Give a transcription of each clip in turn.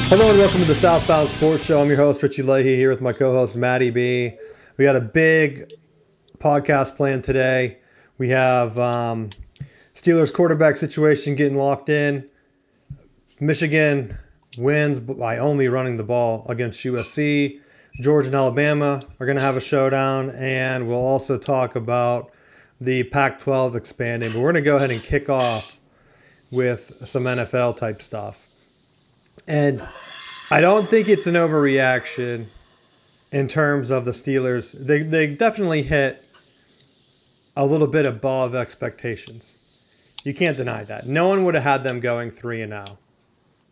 Hello and welcome to the Southbound Sports Show. I'm your host, Richie Leahy, here with my co-host, Maddie B. We got a big podcast planned today. We have Steelers quarterback situation getting locked in. Michigan wins by only running the ball against USC. Georgia and Alabama are going to have a showdown, and we'll also talk about the Pac-12 expanding. But we're going to go ahead and kick off with some NFL type stuff. And I don't think it's an overreaction in terms of the Steelers. They definitely hit a little bit above expectations. You can't deny that. No one would have had them going 3-0.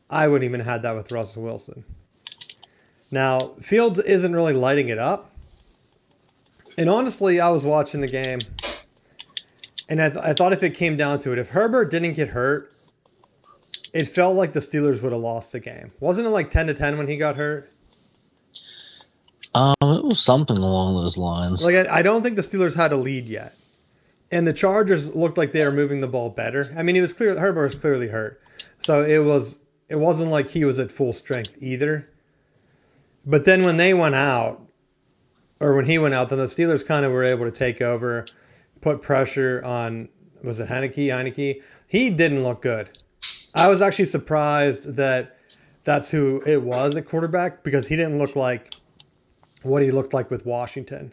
I wouldn't even have had that with Russell Wilson. Now, Fields isn't really lighting it up. And honestly, I was watching the game, and I thought if it came down to it, if Herbert didn't get hurt, it felt like the Steelers would have lost the game. Wasn't it like 10-10 when he got hurt? It was something along those lines. Like I don't think the Steelers had a lead yet, and the Chargers looked like they were moving the ball better. I mean, it was clear Herbert was clearly hurt, so it wasn't like he was at full strength either. But then when they went out, or when he went out, then the Steelers kind of were able to take over, put pressure on. Was it Heineke? He didn't look good. I was actually surprised that that's who it was at quarterback, because he didn't look like what he looked like with Washington.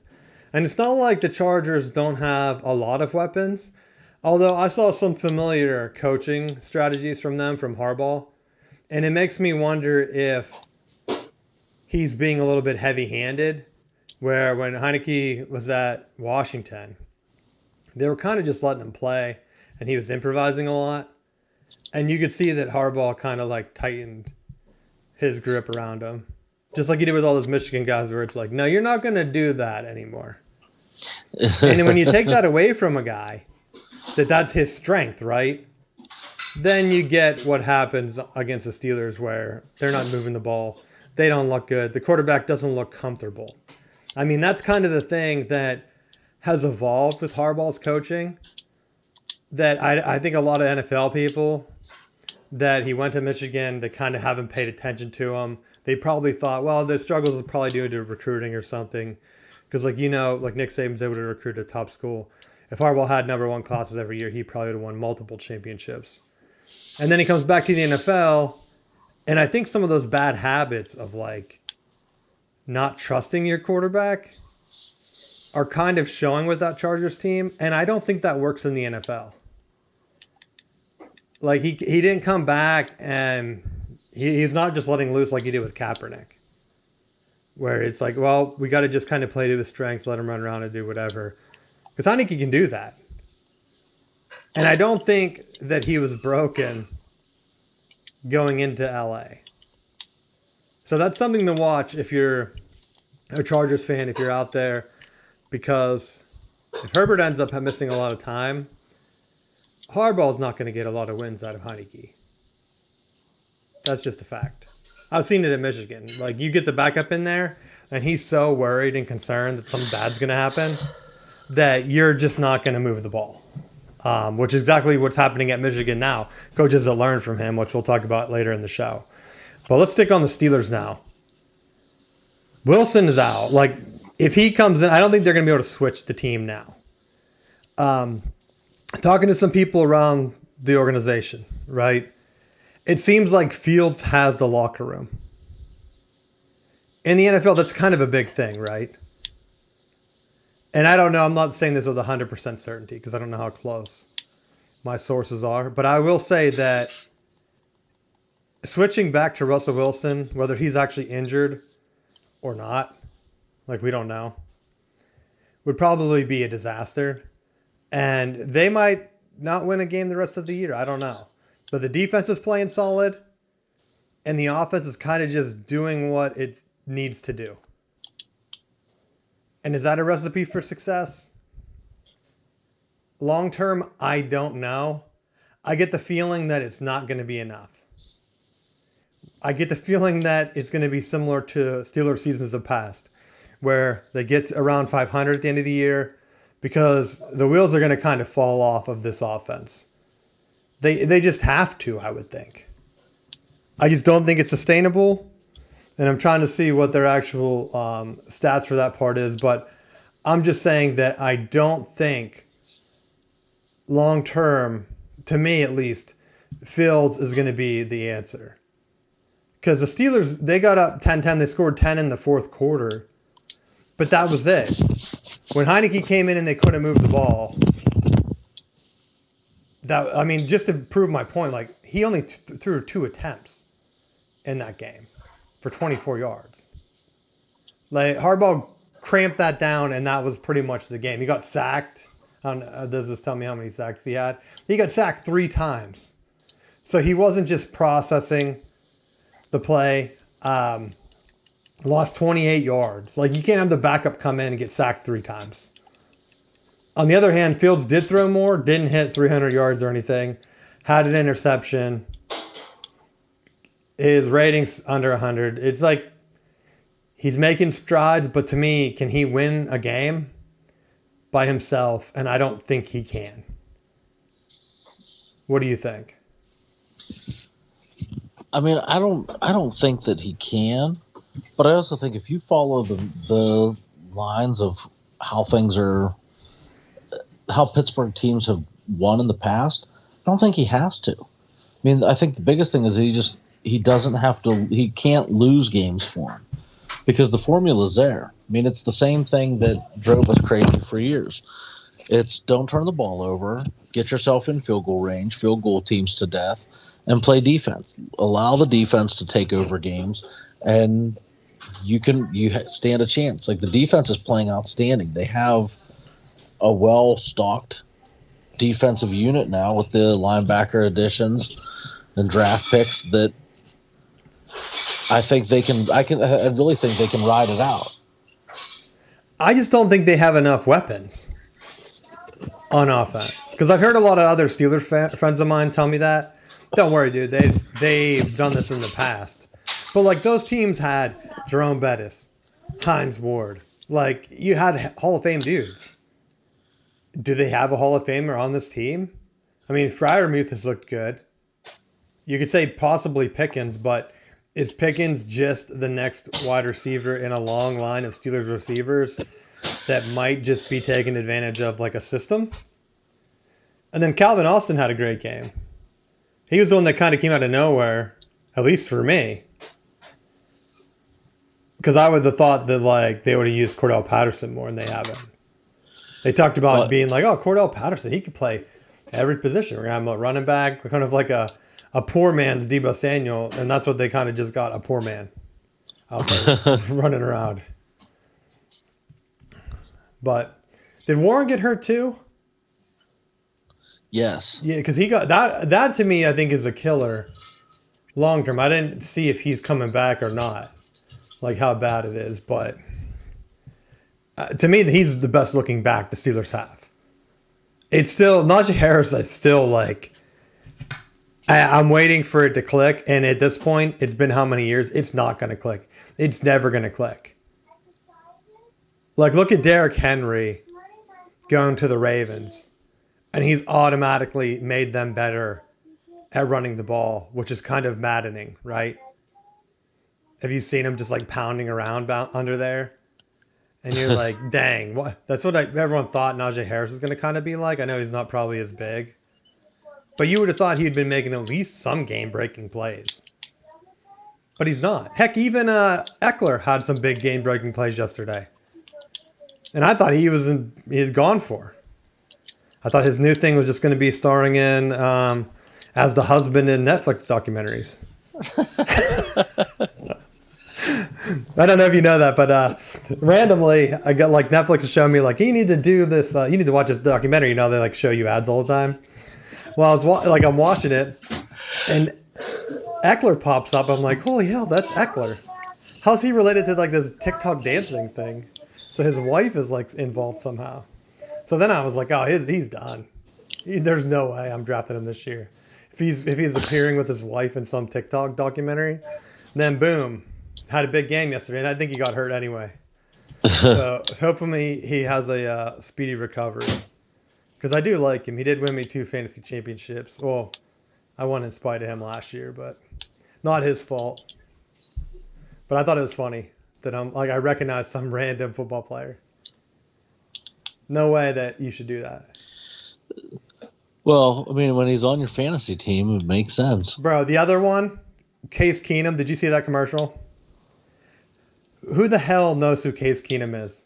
And it's not like the Chargers don't have a lot of weapons, although I saw some familiar coaching strategies from them, from Harbaugh, and it makes me wonder if he's being a little bit heavy-handed, where when Heineke was at Washington, they were kind of just letting him play, and he was improvising a lot. And you could see that Harbaugh kind of like tightened his grip around him. Just like he did with all those Michigan guys, where it's like, no, you're not going to do that anymore. And when you take that away from a guy, that's his strength, right? Then you get what happens against the Steelers, where they're not moving the ball. They don't look good. The quarterback doesn't look comfortable. I mean, that's kind of the thing that has evolved with Harbaugh's coaching, that I think a lot of NFL people that he went to Michigan, they kind of haven't paid attention to him. They probably thought, well, the struggles is probably due to recruiting or something. Because, like Nick Saban's able to recruit a top school. If Harbaugh had number one classes every year, he probably would have won multiple championships. And then he comes back to the NFL, and I think some of those bad habits of, like, not trusting your quarterback are kind of showing with that Chargers team. And I don't think that works in the NFL. Like, he didn't come back, and he's not just letting loose like he did with Kaepernick, where it's like, well, we got to just kind of play to his strengths, let him run around and do whatever. Because Heineke can do that. And I don't think that he was broken going into LA. So that's something to watch if you're a Chargers fan, if you're out there, because if Herbert ends up missing a lot of time, Harbaugh's not going to get a lot of wins out of Heineke. That's just a fact. I've seen it at Michigan. Like, you get the backup in there, and he's so worried and concerned that something bad's going to happen that you're just not going to move the ball, which is exactly what's happening at Michigan now. Coaches have learned from him, which we'll talk about later in the show. But let's stick on the Steelers now. Wilson is out. Like, if he comes in, I don't think they're going to be able to switch the team now. Talking to some people around the organization, right? It seems like Fields has the locker room. In the NFL, that's kind of a big thing, right? And I don't know, I'm not saying this with 100% certainty because I don't know how close my sources are. But I will say that switching back to Russell Wilson, whether he's actually injured or not, like we don't know, would probably be a disaster. And they might not win a game the rest of the year. I don't know. But the defense is playing solid, and the offense is kind of just doing what it needs to do. And is that a recipe for success? Long term, I don't know. I get the feeling that it's not going to be enough. I get the feeling that it's going to be similar to Steelers seasons of past, where they get around 500 at the end of the year, because the wheels are going to kind of fall off of this offense. They just have to, I would think. I just don't think it's sustainable. And I'm trying to see what their actual stats for that part is. But I'm just saying that I don't think long term, to me at least, Fields is going to be the answer. Because the Steelers, they got up 10-10. They scored 10 in the fourth quarter. But that was it. When Heineke came in and they couldn't move the ball, just to prove my point, like he only threw 2 attempts in that game for 24 yards. Like Harbaugh cramped that down, and that was pretty much the game. He got sacked. Does this tell me how many sacks he had? He got sacked 3 times. So he wasn't just processing the play. Lost 28 yards. Like, you can't have the backup come in and get sacked 3 times. On the other hand, Fields did throw more, didn't hit 300 yards or anything, had an interception. His rating's under 100. It's like he's making strides, but to me, can he win a game by himself? And I don't think he can. What do you think? I mean, I don't think that he can, but I also think if you follow the lines of how Pittsburgh teams have won in the past, I don't think he has to. I mean, I think the biggest thing is he can't lose games for him because the formula's there. I mean, it's the same thing that drove us crazy for years. It's don't turn the ball over, get yourself in field goal range, field goal teams to death, and play defense. Allow the defense to take over games, and you stand a chance. Like, the defense is playing outstanding. They have a well-stocked defensive unit now with the linebacker additions and draft picks that I really think they can ride it out. I just don't think they have enough weapons on offense. Because I've heard a lot of other Steelers friends of mine tell me that. Don't worry, dude. They've done this in the past. But, like, those teams had Jerome Bettis, Hines Ward. Like, you had Hall of Fame dudes. Do they have a Hall of Famer on this team? I mean, Freiermuth has looked good. You could say possibly Pickens, but is Pickens just the next wide receiver in a long line of Steelers receivers that might just be taken advantage of like a system? And then Calvin Austin had a great game. He was the one that kind of came out of nowhere, at least for me. Because I would have thought that like they would have used Cordell Patterson more, and they haven't. They talked about being like, oh, Cordell Patterson, he could play every position. We're going to have a running back, kind of like a poor man's Deebo Samuel, and that's what they kind of just got, a poor man out there running around. But did Warren get hurt too? Yes. Yeah, because he got that to me, I think, is a killer long term. I didn't see if he's coming back or not, like how bad it is, but to me, he's the best looking back the Steelers have. It's still, Najee Harris is still like, I'm waiting for it to click, and at this point, it's been how many years? It's not going to click. It's never going to click. Like, look at Derrick Henry going to the Ravens, and he's automatically made them better at running the ball, which is kind of maddening, right? Have you seen him just like pounding around under there? And you're like, dang, what? That's what everyone thought Najee Harris was going to kind of be like. I know he's not probably as big, but you would have thought he'd been making at least some game-breaking plays. But he's not. Heck, even Eckler had some big game-breaking plays yesterday. And I thought he's gone for. I thought his new thing was just going to be starring in as the husband in Netflix documentaries. I don't know if you know that, but randomly, I got like Netflix is showing me like, you need to do this. You need to watch this documentary. You know, they like show you ads all the time. Well, I was I'm watching it, and Eckler pops up. I'm like, holy hell, that's Eckler. How's he related to like this TikTok dancing thing? So his wife is like involved somehow. So then I was like, oh, he's done. There's no way I'm drafting him this year. If he's appearing with his wife in some TikTok documentary, then boom, had a big game yesterday, and I think he got hurt anyway. So hopefully he has a speedy recovery. Because I do like him. He did win me 2 fantasy championships. Well, I won in spite of him last year, but Not his fault. But I thought it was funny that I recognized some random football player. No way that you should do that. Well, I mean, when he's on your fantasy team, it makes sense. Bro, the other one, Case Keenum, did you see that commercial? Who the hell knows who Case Keenum is?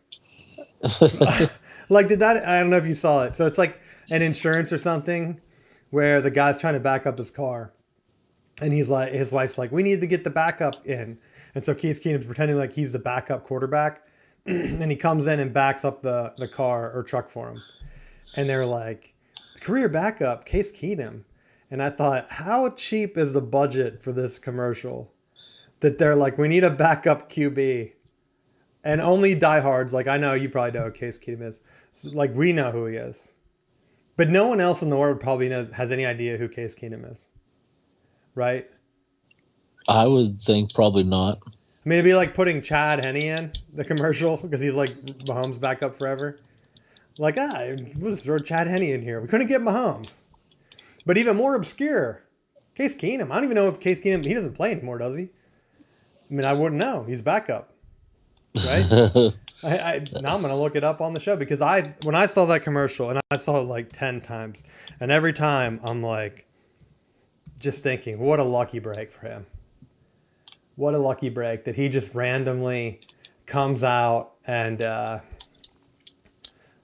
Like, did that? I don't know if you saw it. So it's like an insurance or something where the guy's trying to back up his car. And he's like, his wife's like, we need to get the backup in. And so Case Keenum's pretending like he's the backup quarterback. And he comes in and backs up the car or truck for him. And they're like, career backup, Case Keenum. And I thought, how cheap is the budget for this commercial? That they're like, we need a backup QB. And only diehards, like I know you probably know who Case Keenum is. Like we know who he is. But no one else in the world probably has any idea who Case Keenum is. Right? I would think probably not. I mean, it'd be like putting Chad Henne in the commercial because he's like Mahomes backup forever. Like, we'll just throw Chad Henne in here. We couldn't get Mahomes. But even more obscure, Case Keenum. I don't even know if Case Keenum, he doesn't play anymore, does he? I mean, I wouldn't know. He's backup. Right? Now I'm going to look it up on the show because when I saw that commercial, and I saw it like 10 times, and every time I'm like, just thinking, what a lucky break for him. What a lucky break that he just randomly comes out and,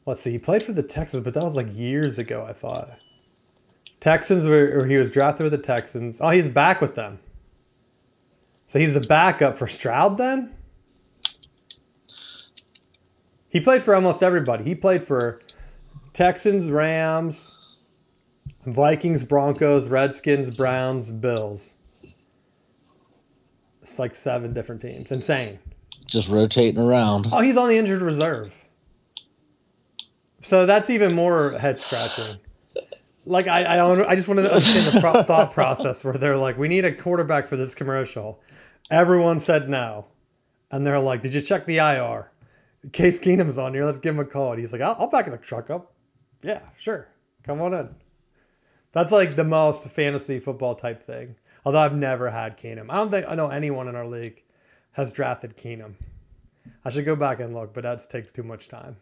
let's see, he played for the Texans, but that was like years ago, I thought. Texans, or he was drafted with the Texans. Oh, he's back with them. So he's a backup for Stroud then? He played for almost everybody. He played for Texans, Rams, Vikings, Broncos, Redskins, Browns, Bills. It's like 7 different teams. Insane. Just rotating around. Oh, he's on the injured reserve. So that's even more head scratching. Like I just wanted to understand the thought process where they're like, we need a quarterback for this commercial. Everyone said no, and they're like, did you check the IR? Case Keenum's on here. Let's give him a call. And he's like, I'll back the truck up. Yeah, sure. Come on in. That's like the most fantasy football type thing. Although I've never had Keenum. I don't think I know anyone in our league has drafted Keenum. I should go back and look, but that takes too much time.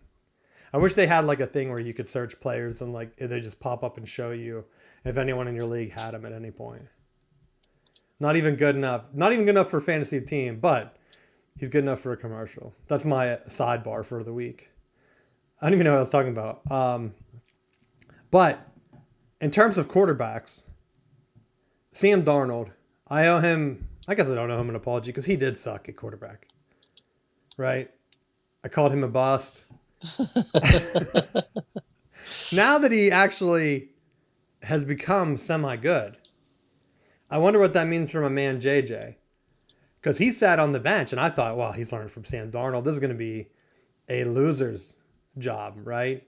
I wish they had like a thing where you could search players and like they just pop up and show you if anyone in your league had him at any point. Not even good enough. Not even good enough for a fantasy team, but he's good enough for a commercial. That's my sidebar for the week. I don't even know what I was talking about. But in terms of quarterbacks, Sam Darnold, I owe him, I guess I don't owe him an apology because he did suck at quarterback. Right? I called him a bust. Now that he actually has become semi-good, I wonder what that means for my man JJ. Because he sat on the bench, and I thought, well, he's learned from Sam Darnold. This is going to be a loser's job, right?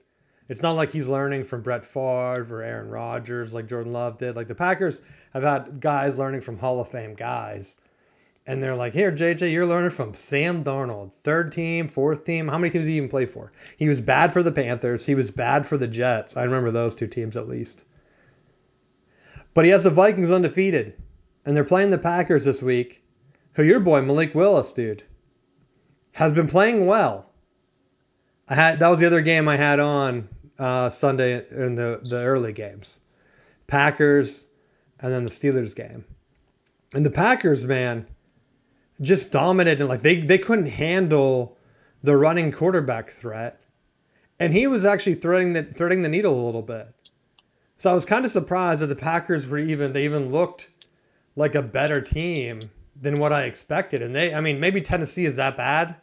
It's not like he's learning from Brett Favre or Aaron Rodgers like Jordan Love did. Like the Packers have had guys learning from Hall of Fame guys. And they're like, here, JJ, you're learning from Sam Darnold. 3rd team, 4th team. How many teams did he even play for? He was bad for the Panthers. He was bad for the Jets. I remember those 2 teams at least. But he has the Vikings undefeated. And they're playing the Packers this week. Who your boy, Malik Willis, dude, has been playing well. That was the other game I had on Sunday in the early games. Packers and then the Steelers game. And the Packers, man, just dominated. Like they couldn't handle the running quarterback threat. And he was actually threading the needle a little bit. So I was kind of surprised that the Packers they even looked like a better team than what I expected. And maybe Tennessee is that bad.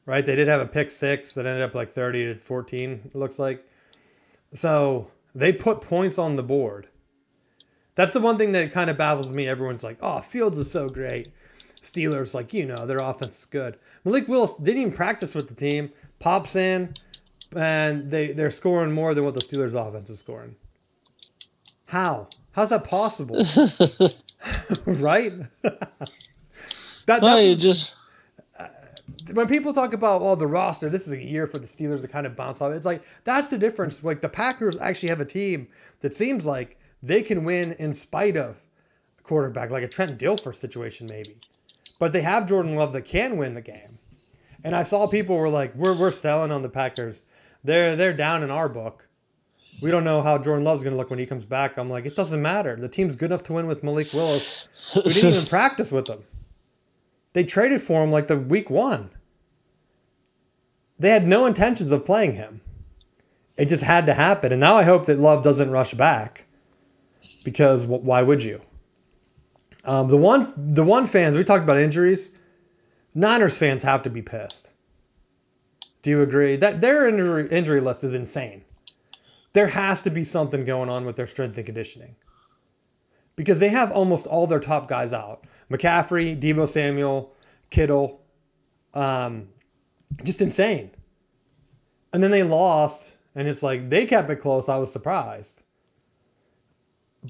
Right? They did have a pick 6 that ended up like 30-14, it looks like. So they put points on the board. That's the one thing that kind of baffles me. Everyone's like, oh, Fields is so great. Steelers, like, their offense is good. Malik Willis didn't even practice with the team. Pops in, and they're scoring more than what the Steelers offense is scoring. How? How's that possible? Right? When people talk about the roster, this is a year for the Steelers to kind of bounce off. It's like that's the difference. Like the Packers actually have a team that seems like they can win in spite of quarterback, like a Trent Dilfer situation maybe. But they have Jordan Love that can win the game. And I saw people were like, we're selling on the Packers. They're down in our book. We don't know how Jordan Love's going to look when he comes back. I'm like, it doesn't matter. The team's good enough to win with Malik Willis, who didn't even practice with them. They traded for him like the week 1. They had no intentions of playing him. It just had to happen. And now I hope that Love doesn't rush back, because why would you? The one fans, we talked about injuries. Niners fans have to be pissed. Do you agree? That their injury list is insane. There has to be something going on with their strength and conditioning, because they have almost all their top guys out. McCaffrey, Deebo Samuel, Kittle, just insane. And then they lost, and it's like they kept it close. I was surprised.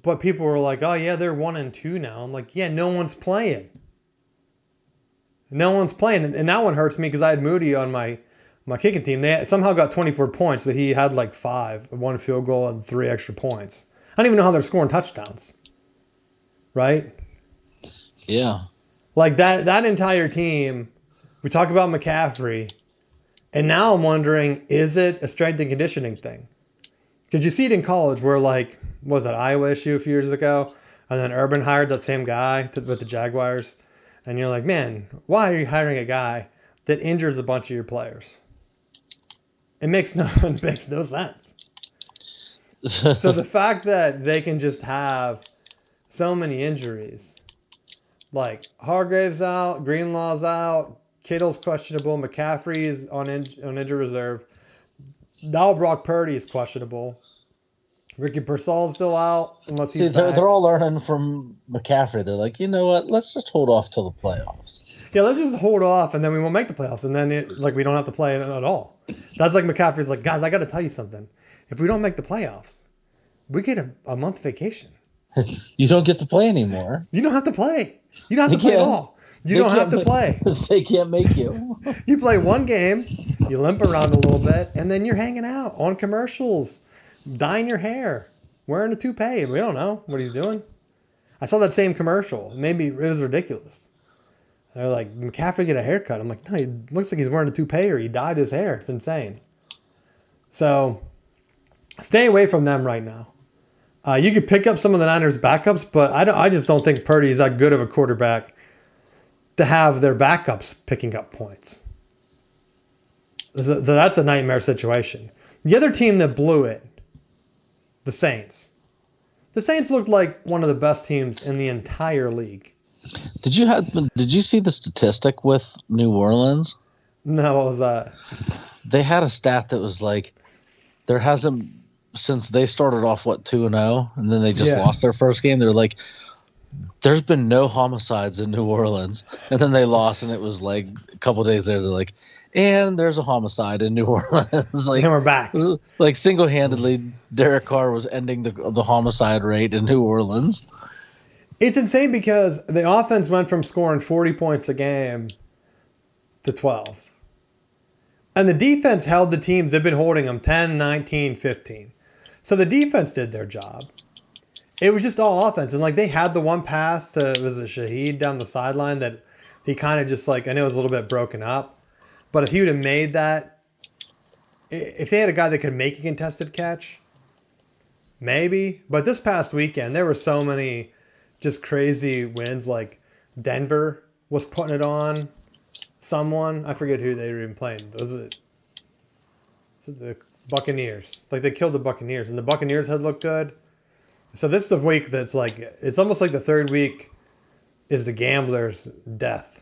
But people were like, oh, yeah, they're 1-2 now. I'm like, yeah, no one's playing. No one's playing. And that one hurts me because I had Moody on my kicking team. They somehow got 24 points, so he had like 5, 1 field goal, and 3 extra points. I don't even know how they're scoring touchdowns. Right? Yeah. Like that entire team, we talk about McCaffrey, and now I'm wondering, is it a strength and conditioning thing? Because you see it in college where, like, what was that Iowa issue a few years ago? And then Urban hired that same guy with the Jaguars. And you're like, man, why are you hiring a guy that injures a bunch of your players? It makes no sense. So the fact that they can just have so many injuries, like Hargrave's out, Greenlaw's out, Kittle's questionable, McCaffrey's on injury reserve. Now Brock Purdy is questionable. Ricky Pearsall's still out unless he's back. They're all learning from McCaffrey. They're like, you know what? Let's just hold off till the playoffs. Yeah, let's just hold off, and then we won't make the playoffs, and then we don't have to play at all. That's like McCaffrey's like, guys, I got to tell you something. If we don't make the playoffs, we get a month vacation. You don't get to play anymore. You don't have to play. You don't have to play at all. You don't have to play. They can't make you. You play one game, you limp around a little bit, and then you're hanging out on commercials, dyeing your hair, wearing a toupee. We don't know what he's doing. I saw that same commercial. Maybe it was ridiculous. They're like, McCaffrey get a haircut. I'm like, no, he looks like he's wearing a toupee or he dyed his hair. It's insane. So stay away from them right now. You could pick up some of the Niners' backups, but I just don't think Purdy is that good of a quarterback to have their backups picking up points. So that's a nightmare situation. The other team that blew it, the Saints. The Saints looked like one of the best teams in the entire league. Did you see the statistic with New Orleans? No, what was that? They had a stat that was like, there hasn't, since they started off 2-0, and then they just lost their first game. They're like, there's been no homicides in New Orleans, and then they lost, and it was like a couple days later. They're like, and there's a homicide in New Orleans. Like, and we're back. Like single-handedly, Derek Carr was ending the homicide rate in New Orleans. It's insane because the offense went from scoring 40 points a game to 12. And the defense held the teams. They've been holding them 10, 19, 15. So the defense did their job. It was just all offense. And like they had the one pass to, was it Shaheed down the sideline that he kind of just like, I know it was a little bit broken up. But if he would have made that, if they had a guy that could make a contested catch, maybe. But this past weekend, there were so many just crazy wins. Like Denver was putting it on someone. I forget who they were even playing. Was it the Buccaneers? Like they killed the Buccaneers, and the Buccaneers had looked good. So this is the week that's like, it's almost like the third week is the gambler's death.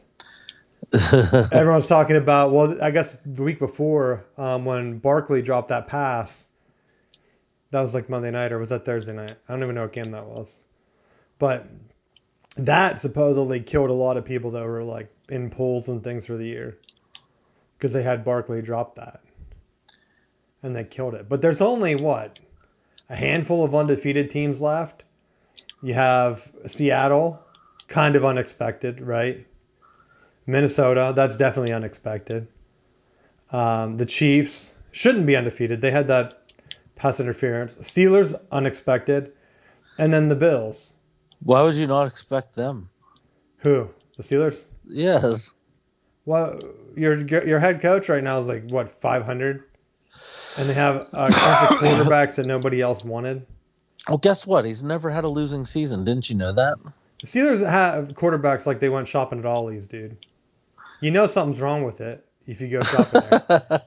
Everyone's talking about, well, I guess the week before when Barkley dropped that pass, that was like Monday night, or was that Thursday night? I don't even know what game that was. But that supposedly killed a lot of people that were like in polls and things for the year because they had Barkley drop that. And they killed it. But there's only, what, a handful of undefeated teams left. You have Seattle, kind of unexpected, right? Minnesota, that's definitely unexpected. The Chiefs shouldn't be undefeated. They had that pass interference. Steelers, unexpected. And then the Bills. Why would you not expect them? Who? The Steelers? Yes. Well, your head coach right now is like what 500, and they have a bunch of quarterbacks that nobody else wanted. Well, guess what? He's never had a losing season. Didn't you know that? The Steelers have quarterbacks like they went shopping at Ollie's, dude. You know something's wrong with it if you go shopping there.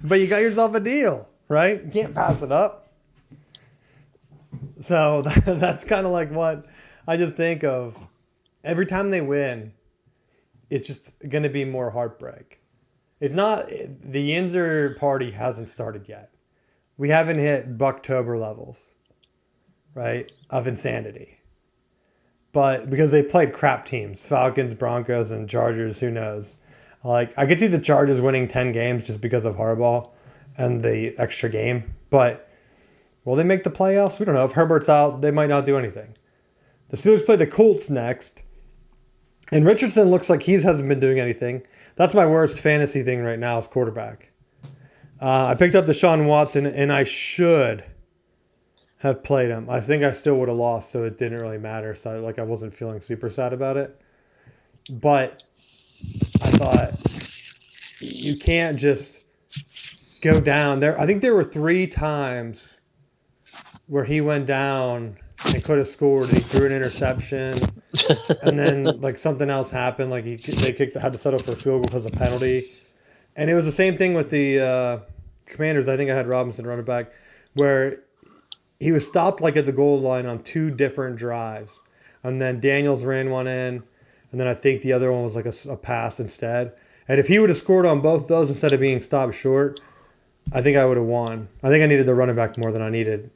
But you got yourself a deal, right? You can't pass it up. So that's kind of like what I just think of. Every time they win, it's just going to be more heartbreak. It's not, the Yinzer party hasn't started yet. We haven't hit Bucktober levels, right, of insanity. But because they played crap teams, Falcons, Broncos, and Chargers, who knows? Like, I could see the Chargers winning 10 games just because of Harbaugh and the extra game. But will they make the playoffs? We don't know. If Herbert's out, they might not do anything. The Steelers play the Colts next. And Richardson looks like he hasn't been doing anything. That's my worst fantasy thing right now is quarterback. I picked up Deshaun Watson, and I should have played him. I think I still would have lost, so it didn't really matter. So I wasn't feeling super sad about it. But I thought you can't just go down there. I think there were 3 times where he went down and could have scored, and he threw an interception, and then like something else happened, like had to settle for a field goal because of penalty, and it was the same thing with the Commanders. I think I had Robinson running back, where he was stopped like at the goal line on 2 different drives, and then Daniels ran one in, and then I think the other one was like a pass instead. And if he would have scored on both those instead of being stopped short, I think I would have won. I think I needed the running back more than I needed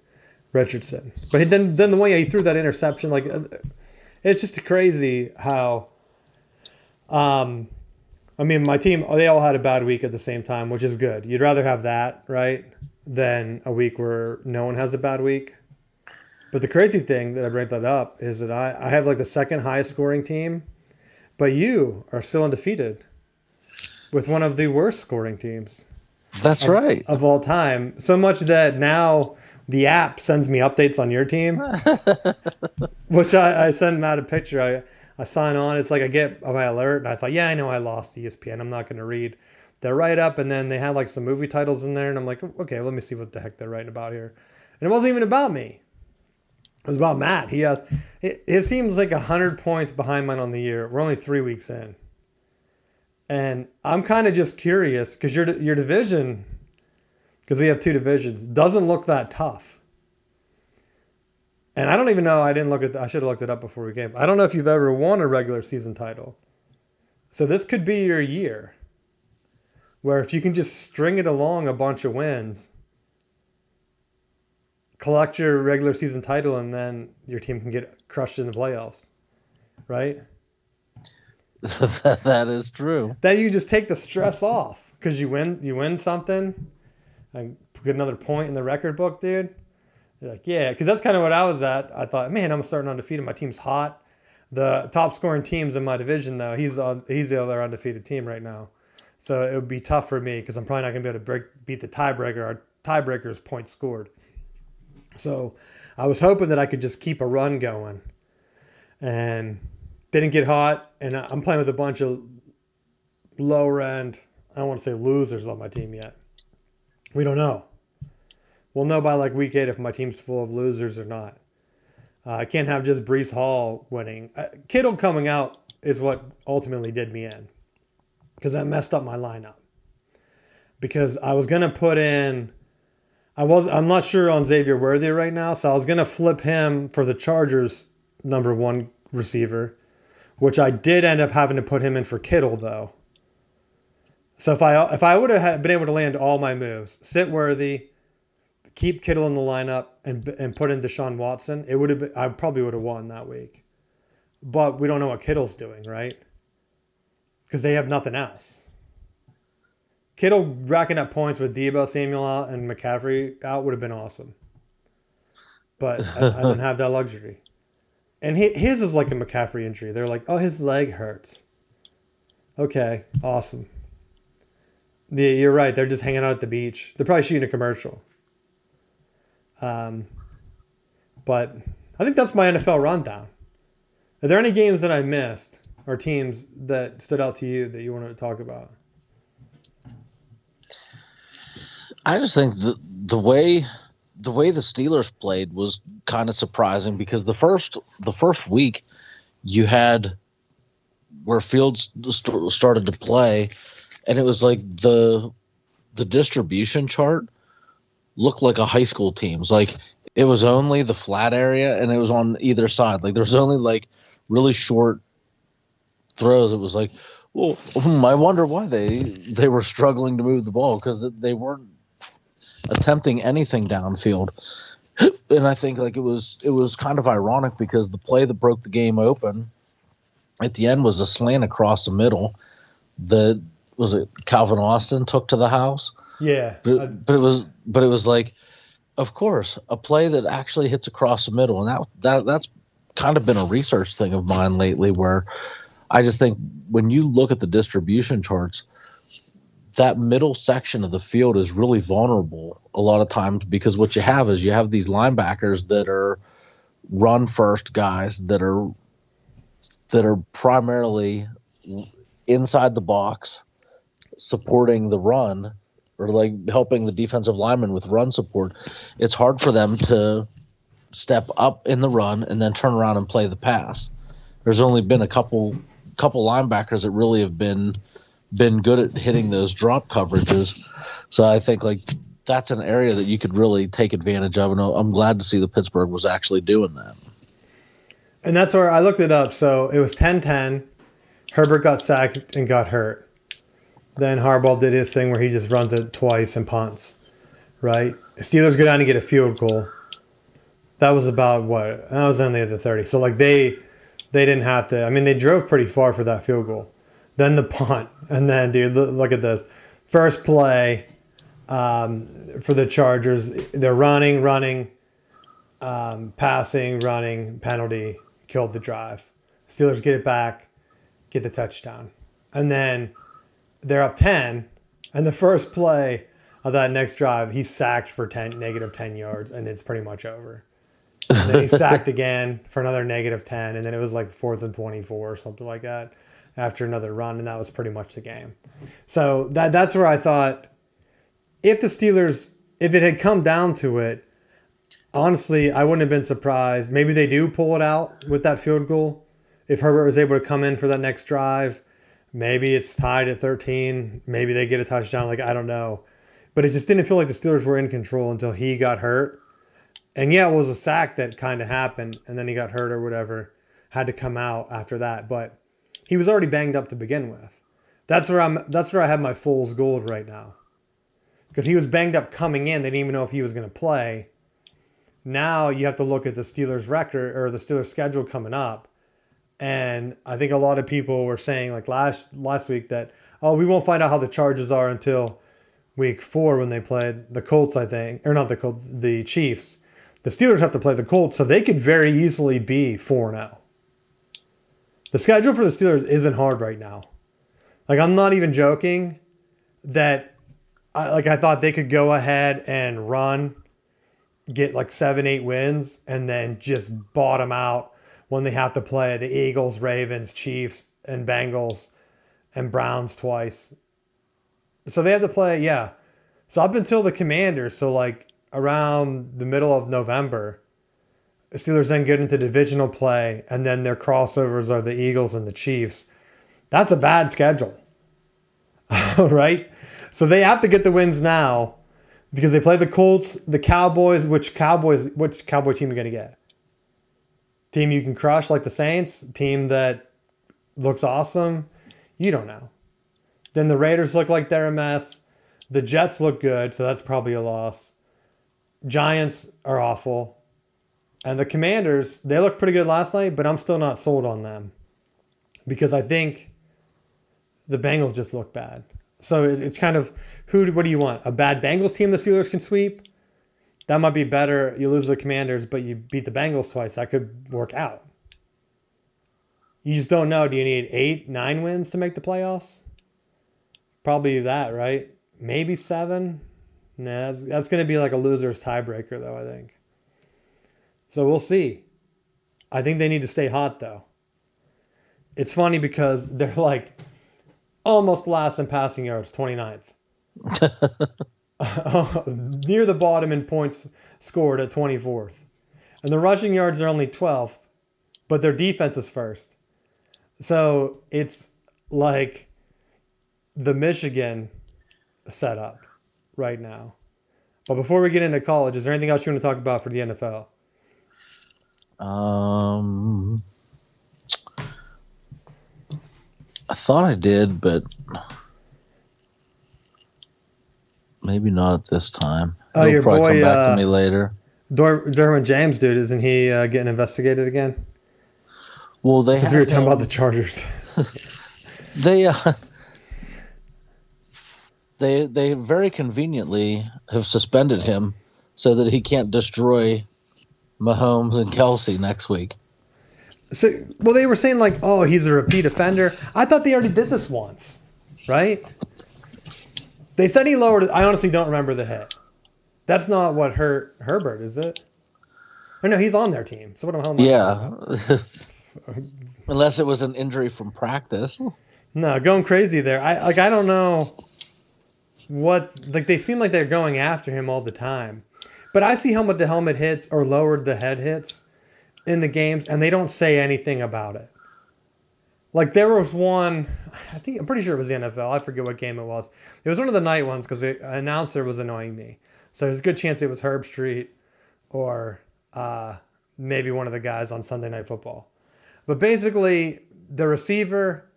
Richardson. But then the way he threw that interception, like it's just crazy how. I mean, my team, they all had a bad week at the same time, which is good. You'd rather have that, right, than a week where no one has a bad week. But the crazy thing that I bring that up is that I have like the second highest scoring team, but you are still undefeated with one of the worst scoring teams. That's right. Of all time. So much that now the app sends me updates on your team, which I send Matt a picture. I sign on. It's like I get my alert, and I thought, yeah, I know I lost ESPN. I'm not going to read their write-up. And then they had like some movie titles in there, and I'm like, okay, let me see what the heck they're writing about here. And it wasn't even about me. It was about Matt. His team's like 100 points behind mine on the year. We're only 3 weeks in. And I'm kind of just curious because your division, because we have 2 divisions, doesn't look that tough. And I don't even know. I should have looked it up before we came. I don't know if you've ever won a regular season title. So this could be your year, where if you can just string it along a bunch of wins, collect your regular season title, and then your team can get crushed in the playoffs, right? That is true. Then you just take the stress off because you win something, and get another point in the record book, dude. You're like, yeah, because that's kind of what I was at. I thought, man, I'm starting undefeated. My team's hot. The top scoring teams in my division, though, he's the other undefeated team right now. So it would be tough for me because I'm probably not going to be able to beat the tiebreaker. Our tiebreaker is points scored. So I was hoping that I could just keep a run going, and didn't get hot. And I'm playing with a bunch of lower end, I don't want to say losers on my team yet. We don't know. We'll know by like week 8 if my team's full of losers or not. I can't have just Breece Hall winning. Kittle coming out is what ultimately did me in, because that messed up my lineup. Because I was gonna put in, I'm not sure on Xavier Worthy right now, so I was gonna flip him for the Chargers number 1 receiver, which I did end up having to put him in for Kittle though. So if I would have been able to land all my moves, sit Worthy, keep Kittle in the lineup, and put in Deshaun Watson, I probably would have won that week. But we don't know what Kittle's doing, right? Because they have nothing else. Kittle racking up points with Deebo Samuel out and McCaffrey out would have been awesome. But I didn't have that luxury. And his is like a McCaffrey injury. They're like, oh, his leg hurts. Okay, awesome. You're right. They're just hanging out at the beach. They're probably shooting a commercial. But I think that's my NFL rundown. Are there any games that I missed or teams that stood out to you that you want to talk about? I just think the way the Steelers played was kind of surprising because the first week you had where Fields started to play, and it was like the distribution chart looked like a high school team's. Like it was only the flat area, and it was on either side. Like there was only like really short throws. It was like, well, I wonder why they were struggling to move the ball because they weren't attempting anything downfield. And I think like it was kind of ironic because the play that broke the game open at the end was a slant across the middle that was it Calvin Austin took to the house. Yeah, But it was like, of course, a play that actually hits across the middle, and that's kind of been a research thing of mine lately, where I just think when you look at the distribution charts, that middle section of the field is really vulnerable a lot of times because what you have is you have these linebackers that are run first guys that are primarily inside the box supporting the run or like helping the defensive lineman with run support. It's hard for them to step up in the run and then turn around and play the pass. There's only been a couple linebackers that really have been good at hitting those drop coverages. So I think like that's an area that you could really take advantage of, and I'm glad to see that Pittsburgh was actually doing that. and that's where I looked it up. So it was 10-10. Herbert got sacked and got hurt. Then Harbaugh did his thing where he just runs it twice and punts, right? Steelers go down to get a field goal. That was about what? That was only at the 30. So like they didn't have to. I mean, they drove pretty far for that field goal. Then the punt, and then dude, look at this. First play for the Chargers, they're running, passing, running, penalty, killed the drive. Steelers get it back, get the touchdown, and then they're up 10, and the first play of that next drive, he's sacked for -10 yards, and it's pretty much over. And then he sacked again for another -10, and then it was like 4th and 24 or something like that after another run, and that was pretty much the game. So that's where I thought if the Steelers, if it had come down to it, honestly, I wouldn't have been surprised. Maybe they do pull it out with that field goal. If Herbert was able to come in for that next drive, maybe it's tied at 13. Maybe they get a touchdown. Like, I don't know. But it just didn't feel like the Steelers were in control until he got hurt. And yeah, it was a sack that kind of happened, and then he got hurt or whatever, had to come out after that. But he was already banged up to begin with. That's where I have my fool's gold right now. Because he was banged up coming in. They didn't even know if he was going to play. Now you have to look at the Steelers record or the Steelers schedule coming up. And I think a lot of people were saying like last week that, oh, we won't find out how the Chargers are until week 4 when they played the Colts, I think. Or not the Colts, the Chiefs. The Steelers have to play the Colts, so they could very easily be 4-0. The schedule for the Steelers isn't hard right now. Like, I'm not even joking that I thought they could go ahead and run, get like 7-8 wins, and then just bottom out when they have to play the Eagles, Ravens, Chiefs, and Bengals, and Browns twice. So they have to play, yeah. So up until the Commanders, so like around the middle of November, the Steelers then get into divisional play, and then their crossovers are the Eagles and the Chiefs. That's a bad schedule, right? So they have to get the wins now because they play the Colts, the Cowboys. Which Cowboy team are you going to get? Team you can crush like the Saints? Team that looks awesome? You don't know. Then the Raiders look like they're a mess. The Jets look good, so that's probably a loss. Giants are awful. And the Commanders, they looked pretty good last night, but I'm still not sold on them because I think the Bengals just look bad. So it's kind of, what do you want? A bad Bengals team the Steelers can sweep? That might be better. You lose the Commanders, but you beat the Bengals twice. That could work out. You just don't know. Do you need 8, 9 wins to make the playoffs? Probably that, right? Maybe 7. Nah, that's going to be like a loser's tiebreaker, though, I think. So we'll see. I think they need to stay hot though. It's funny because they're like almost last in passing yards, 29th. Near the bottom in points scored at 24th. And the rushing yards are only 12th, but their defense is first. So it's like the Michigan setup right now. But before we get into college, is there anything else you want to talk about for the NFL? I thought I did, but maybe not at this time. Oh, He'll your probably boy, come back to me later. Derwin James, dude, isn't he getting investigated again? Well, they Since we were talking about the Chargers. They they very conveniently have suspended him so that he can't destroy Mahomes and Kelsey next week. So, well, they were saying like, oh, he's a repeat offender. I thought they already did this once, right? They said he lowered it. I honestly don't remember the hit. That's not what hurt Herbert, is it? Or no, he's on their team. So what the hell am I talking Yeah. Unless it was an injury from practice. No, going crazy there. I don't know what, like, they seem like they're going after him all the time. But I see helmet to helmet hits or lowered the head hits in the games, and they don't say anything about it. Like, there was one, I'm pretty sure it was the NFL. I forget what game it was. It was one of the night ones because the announcer was annoying me. So there's a good chance it was Herb Street or maybe one of the guys on Sunday Night Football. But basically, the receiver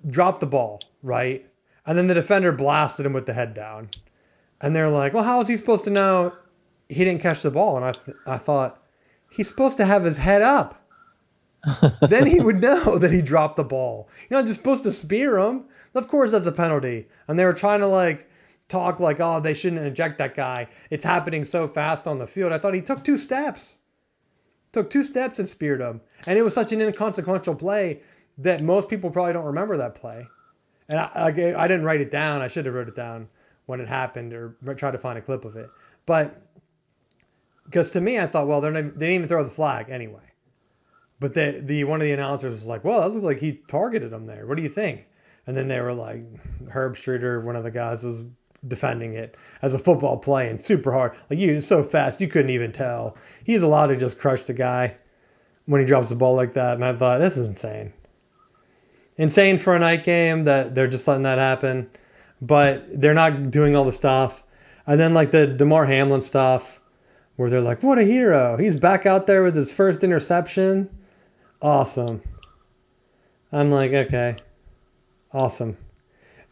dropped the ball, right? And then the defender blasted him with the head down. And they're like, well, how is he supposed to know he didn't catch the ball? And I thought, he's supposed to have his head up. Then he would know that he dropped the ball. You're not just supposed to spear him. Of course, that's a penalty. And they were trying to like talk like, oh, they shouldn't eject that guy. It's happening so fast on the field. I thought he took 2 steps. Took 2 steps and speared him. And it was such an inconsequential play that most people probably don't remember that play. And I didn't write it down. I should have wrote it down when it happened or try to find a clip of it. But because to me, I thought, well, they didn't even throw the flag anyway. But one of the announcers was like, well, that looks like he targeted him there. What do you think? And then they were like, Herb Streeter, one of the guys, was defending it as a football play and super hard. Like, you so fast, you couldn't even tell. He's allowed to just crush the guy when he drops the ball like that. And I thought, this is insane. Insane for a night game that they're just letting that happen. But they're not doing all the stuff. And then like the DeMar Hamlin stuff where they're like, what a hero. He's back out there with his first interception. Awesome. I'm like, okay. Awesome.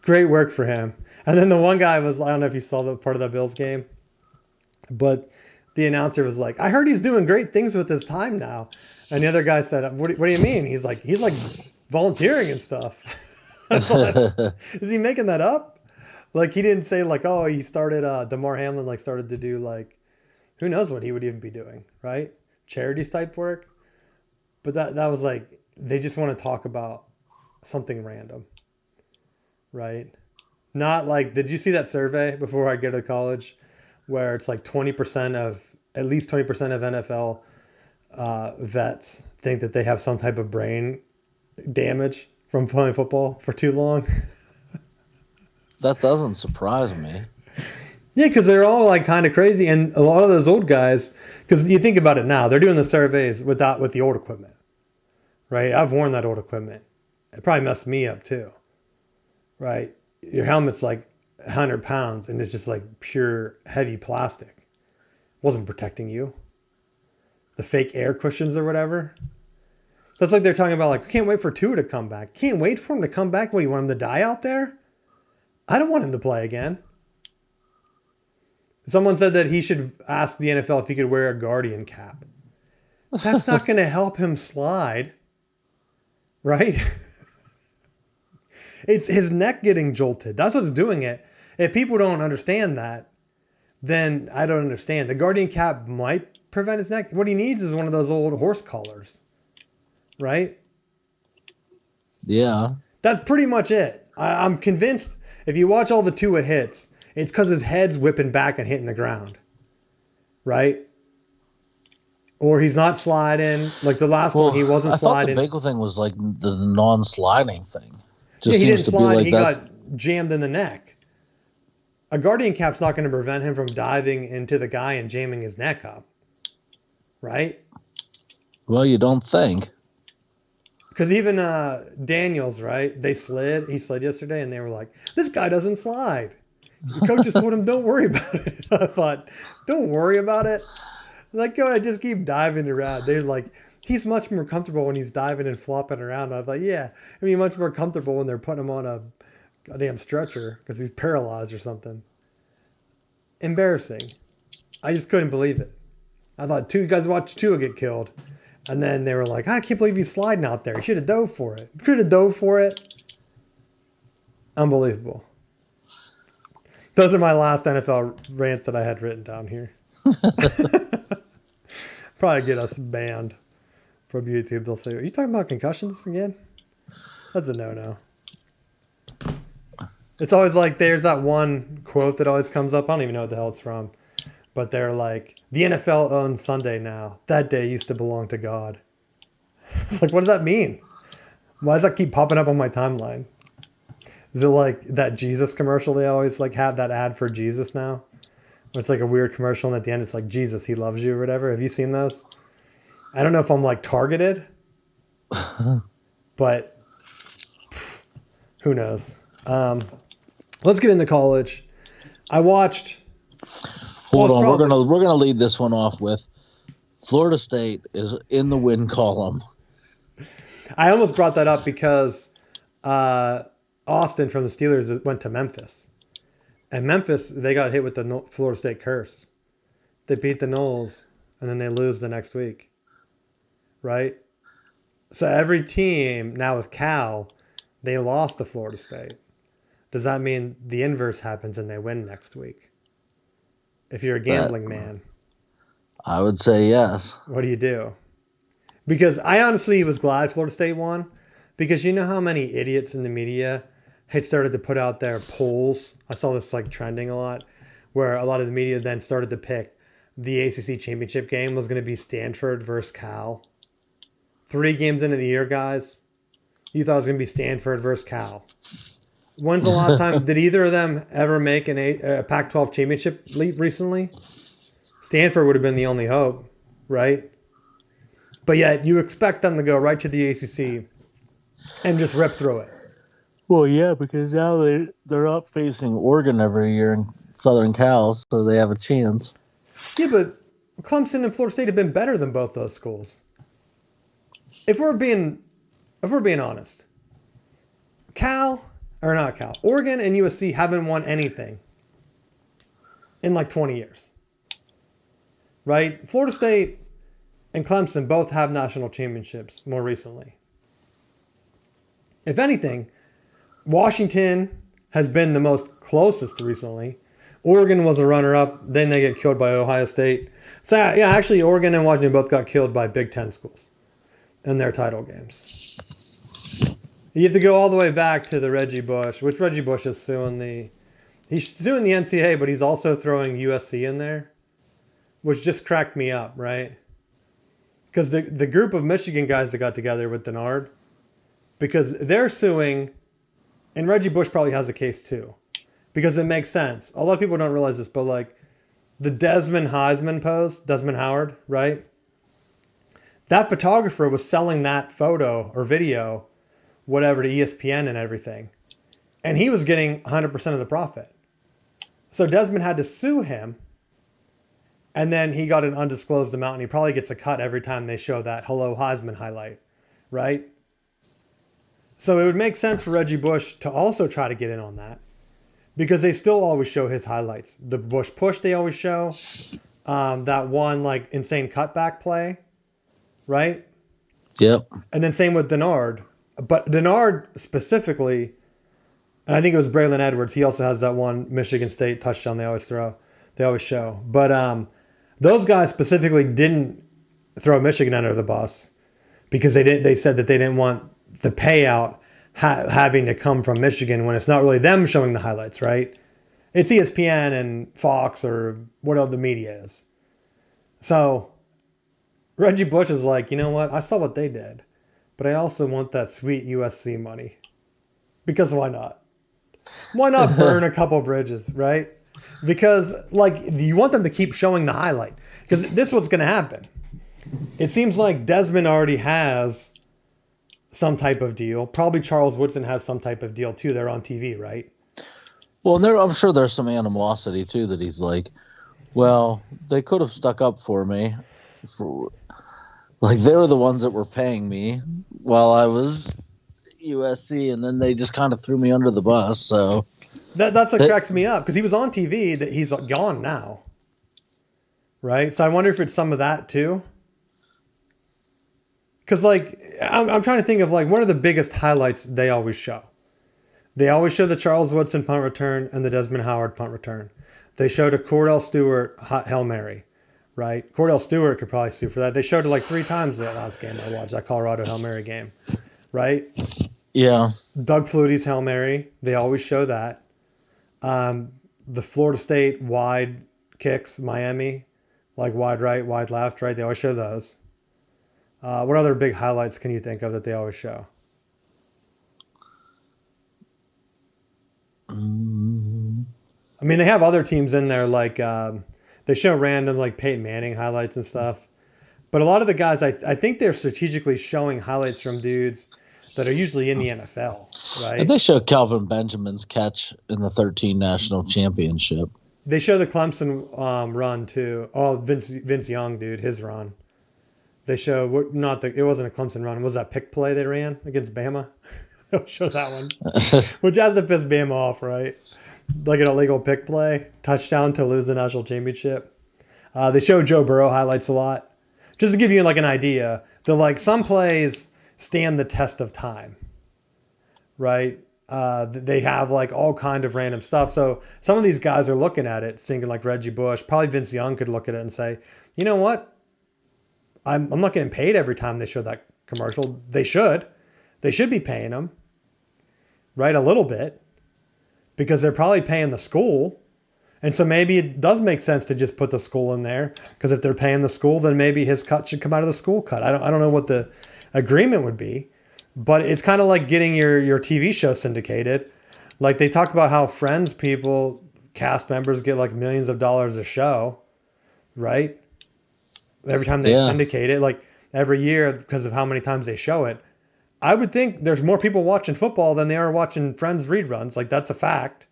Great work for him. And then the one guy was, I don't know if you saw the part of the Bills game, but the announcer was like, I heard he's doing great things with his time now. And the other guy said, what do you mean? He's like volunteering and stuff. I thought, is he making that up? Like, he didn't say like, oh, he started, DeMar Hamlin like started to do like, who knows what he would even be doing, right? Charities type work. But that was like, they just want to talk about something random, right? Not like, did you see that survey before I go to college where it's like at least 20% of NFL vets think that they have some type of brain damage from playing football for too long? That doesn't surprise me. Yeah, because they're all like kind of crazy. And a lot of those old guys, because you think about it now, they're doing the surveys with the old equipment, right? I've worn that old equipment. It probably messed me up too, right? Your helmet's like 100 pounds and it's just like pure heavy plastic. It wasn't protecting you. The fake air cushions or whatever. That's like they're talking about like, we can't wait for Tua to come back. Can't wait for him to come back. What, you want him to die out there? I don't want him to play again. Someone said that he should ask the NFL if he could wear a Guardian cap. That's not going to help him slide, right? It's his neck getting jolted. That's what's doing it. If people don't understand that, then I don't understand. The Guardian cap might prevent his neck. What he needs is one of those old horse collars, right? Yeah. That's pretty much it. I'm convinced if you watch all the Tua hits, it's because his head's whipping back and hitting the ground, right? or he's not sliding. Like the last one, Well, he wasn't I thought the sliding. big thing was like the non-sliding thing. Yeah, Just he seems didn't to be slide. like He that's got jammed in the neck. A guardian cap's not going to prevent him from diving into the guy and jamming his neck up, right? well, you don't think. Because even Daniels, right? They slid. He slid yesterday, and they were like, "This guy doesn't slide." The coach just told him, "Don't worry about it." I thought, "Don't worry about it." Like, go ahead, just keep diving around. They're like, he's much more comfortable when he's diving and flopping around. I thought, yeah, I mean, much more comfortable when they're putting him on a goddamn stretcher because he's paralyzed or something. Embarrassing. I just couldn't believe it. I thought two guys watched Tua get killed, and then they were like, I can't believe he's sliding out there. He should have dove for it. Should have dove for it. Unbelievable. Those are my last NFL rants that I had written down here. Probably get us banned from YouTube. They'll say, "Are you talking about concussions again?" That's a no-no. It's always like there's that one quote that always comes up. I don't even know what the hell it's from, but they're like, "The NFL owns Sunday now. That day used to belong to God." Like, what does that mean? Why does that keep popping up on my timeline? Is it like that Jesus commercial they always like have that ad for Jesus now? It's like a weird commercial, and at the end it's like Jesus, he loves you or whatever. Have you seen those? I don't know if I'm like targeted, but who knows? Let's get into college. I watched. Hold on, Probably. we're gonna lead this one off with Florida State is in the win column. I almost brought that up because Austin from the Steelers went to Memphis, and Memphis they got hit with the Florida State curse. They beat the Noles, and then they lose the next week, right? So every team now with Cal, they lost to Florida State. Does that mean the inverse happens and they win next week? If you're a That gambling man, I would say yes. what do you do? Because I honestly was glad Florida State won, because you know how many idiots in the media had started to put out their polls. I saw this like trending a lot, where a lot of the media then started to pick the ACC championship game was going to be Stanford versus Cal. 3 games into the year, guys, you thought it was going to be Stanford versus Cal. When's the last time did either of them ever make a Pac-12 championship leap recently? Stanford would have been the only hope, right? But yet you expect them to go right to the ACC and just rip through it. Well, yeah, because now they're up facing Oregon every year in Southern Cal, so they have a chance. Yeah, but Clemson and Florida State have been better than both those schools. If we're being honest, Oregon and USC haven't won anything in like 20 years. Right? Florida State and Clemson both have national championships more recently. If anything, Washington has been the most closest recently. Oregon was a runner-up. Then they get killed by Ohio State. So yeah, actually, Oregon and Washington both got killed by Big Ten schools in their title games. You have to go all the way back to the Reggie Bush, which Reggie Bush is he's suing the NCAA, but he's also throwing USC in there, which just cracked me up, right? Because the group of Michigan guys that got together with Denard, because they're suing, and Reggie Bush probably has a case too, because it makes sense. A lot of people don't realize this, but like the Desmond Howard, right? That photographer was selling that photo or video, whatever, to ESPN and everything. And he was getting 100% of the profit. So Desmond had to sue him. And then he got an undisclosed amount, and he probably gets a cut every time they show that Hello Heisman highlight, right? So it would make sense for Reggie Bush to also try to get in on that, because they still always show his highlights. The Bush push they always show, that one like insane cutback play, right? Yep. And then same with Denard. But Denard specifically, and I think it was Braylon Edwards, he also has that one Michigan State touchdown they always show. But those guys specifically didn't throw Michigan under the bus because they said that they didn't want the payout having to come from Michigan when it's not really them showing the highlights, right? It's ESPN and Fox or what other media is. So Reggie Bush is like, you know what? I saw what they did, but I also want that sweet USC money. Because why not? Why not burn a couple bridges, right? Because like you want them to keep showing the highlight. Because this is what's going to happen. It seems like Desmond already has some type of deal. Probably Charles Woodson has some type of deal too. They're on TV, right? Well, I'm sure there's some animosity too that he's like, well, they could have stuck up for me. For, like they were the ones that were paying me while I was USC, and then they just kind of threw me under the bus. So That's what cracks me up because he was on TV. That he's gone now, right? So I wonder if it's some of that too. Because like I'm trying to think of like what are the biggest highlights they always show. They always show the Charles Woodson punt return and the Desmond Howard punt return. They showed a Cordell Stewart Hail Mary, right? Cordell Stewart could probably sue for that. They showed it like 3 times that last game I watched, that Colorado Hail Mary game, right? yeah, Doug Flutie's Hail Mary. They always show that. The Florida State wide kicks, Miami, like wide right, wide left, right? They always show those. What other big highlights can you think of that they always show? I mean, they have other teams in there like they show random like Peyton Manning highlights and stuff. But a lot of the guys, I think they're strategically showing highlights from dudes that are usually in the NFL, and right? they show Calvin Benjamin's catch in the 13 national championship. They show the Clemson run too. Oh, Vince Young, dude, his run. They show it wasn't a Clemson run. It was that pick play they ran against Bama. They'll show that one, which has to piss Bama off, right? Like an illegal pick play, touchdown to lose the national championship. They show Joe Burrow highlights a lot, just to give you like an idea. That like some plays stand the test of time, right? They have like all kind of random stuff. So some of these guys are looking at it, thinking like Reggie Bush, probably Vince Young could look at it and say, you know what? I'm not getting paid every time they show that commercial. They should. They should be paying them, right? A little bit, because they're probably paying the school. And so maybe it does make sense to just put the school in there, because if they're paying the school, then maybe his cut should come out of the school cut. I don't know what the agreement would be, but it's kind of like getting your TV show syndicated. Like they talk about how Friends people, cast members get like millions of dollars a show, right? Every time they syndicate it, like every year because of how many times they show it. I would think there's more people watching football than they are watching Friends reruns. Like that's a fact.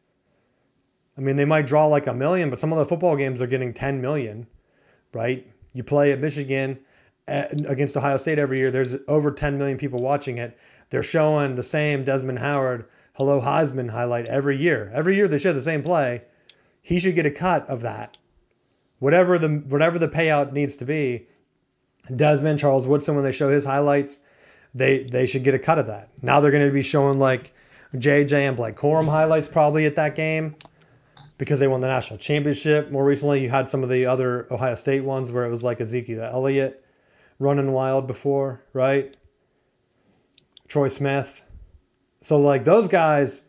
I mean, they might draw like 1 million, but some of the football games are getting 10 million, right? You play at Michigan against Ohio State every year. There's over 10 million people watching it. They're showing the same Desmond Howard, Hello Heisman highlight every year. Every year they show the same play. He should get a cut of that. Whatever the payout needs to be. Desmond, Charles Woodson, when they show his highlights, they should get a cut of that. Now they're going to be showing like JJ and Blake Corum highlights probably at that game, because they won the national championship. More recently, you had some of the other Ohio State ones where it was like Ezekiel Elliott running wild before, right? Troy Smith. So like those guys,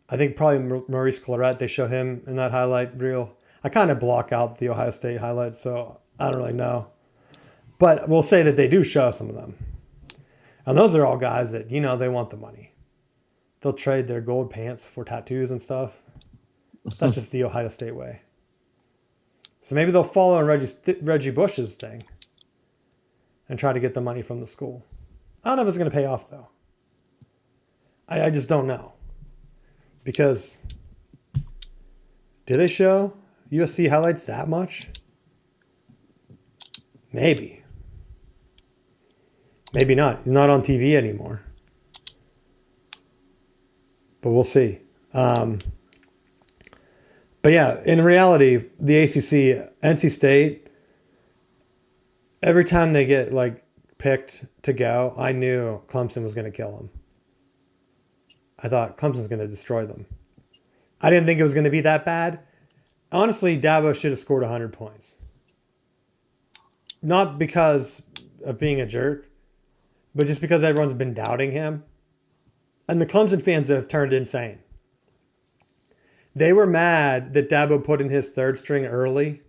I think probably Maurice Claret, they show him in that highlight reel. I kind of block out the Ohio State highlights, so I don't really know. But we'll say that they do show some of them. And those are all guys that, they want the money. They'll trade their gold pants for tattoos and stuff. That's just the Ohio State way. So maybe they'll follow in Reggie Bush's thing and try to get the money from the school. I don't know if it's going to pay off, though. I just don't know. Because do they show USC highlights that much? Maybe. Maybe not. He's not on TV anymore. But we'll see. But yeah, in reality, the ACC, NC State, every time they get like picked to go, I knew Clemson was going to kill them. I thought Clemson's going to destroy them. I didn't think it was going to be that bad. Honestly, Dabo should have scored 100 points. Not because of being a jerk, but just because everyone's been doubting him. And the Clemson fans have turned insane. They were mad that Dabo put in his third string early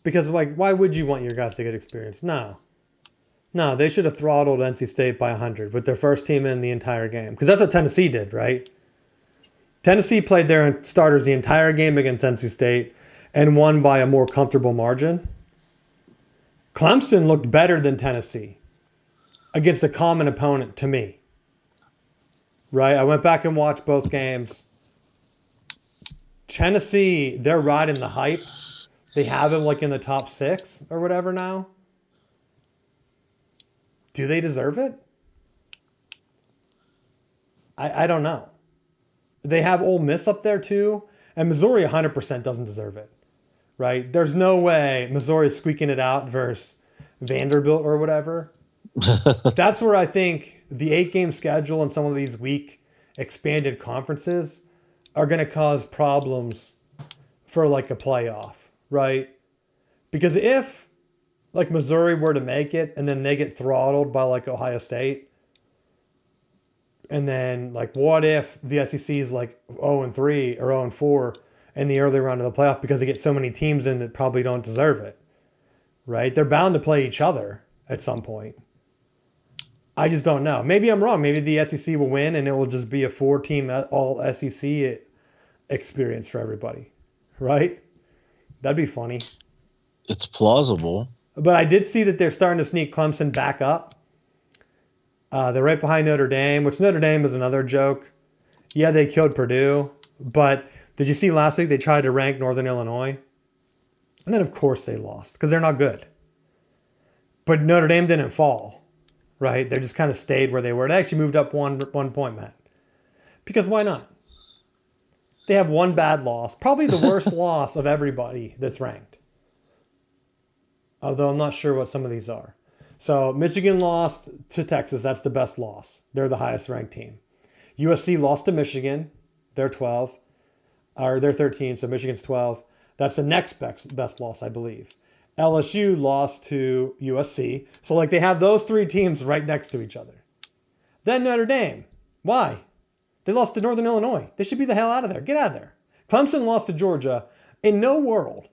Because like, why would you want your guys to get experience? No, no, they should have throttled NC State by 100 with their first team in the entire game. Because that's what Tennessee did, right? Tennessee played their starters the entire game against NC State and won by a more comfortable margin. Clemson looked better than Tennessee against a common opponent to me. Right? I went back and watched both games. Tennessee, they're riding the hype. They have him like in the top 6 or whatever now. Do they deserve it? I don't know. They have Ole Miss up there too, and Missouri 100% doesn't deserve it, right? There's no way Missouri's squeaking it out versus Vanderbilt or whatever. That's where I think the 8-game schedule and some of these weak expanded conferences are going to cause problems for like a playoff, right? Because if like Missouri were to make it and then they get throttled by like Ohio State, and then like what if the SEC is like 0-3 or 0-4 in the early round of the playoff because they get so many teams in that probably don't deserve it, right? They're bound to play each other at some point. I just don't know. Maybe I'm wrong. Maybe the SEC will win and it will just be a 4-team all SEC experience for everybody, right? That'd be funny. It's plausible. But I did see that they're starting to sneak Clemson back up. They're right behind Notre Dame, which Notre Dame is another joke. Yeah, they killed Purdue, but did you see last week they tried to rank Northern Illinois? And then, of course, they lost because they're not good. But Notre Dame didn't fall, right? They just kind of stayed where they were. They actually moved up one point, Matt. Because why not? They have one bad loss, probably the worst loss of everybody that's ranked. Although I'm not sure what some of these are. So Michigan lost to Texas. That's the best loss. They're the highest ranked team. USC lost to Michigan. They're 12. Or they're 13, so Michigan's 12. That's the next best loss, I believe. LSU lost to USC. So like they have those 3 teams right next to each other. Then Notre Dame. Why? They lost to Northern Illinois. They should be the hell out of there. Get out of there. Clemson lost to Georgia. In no world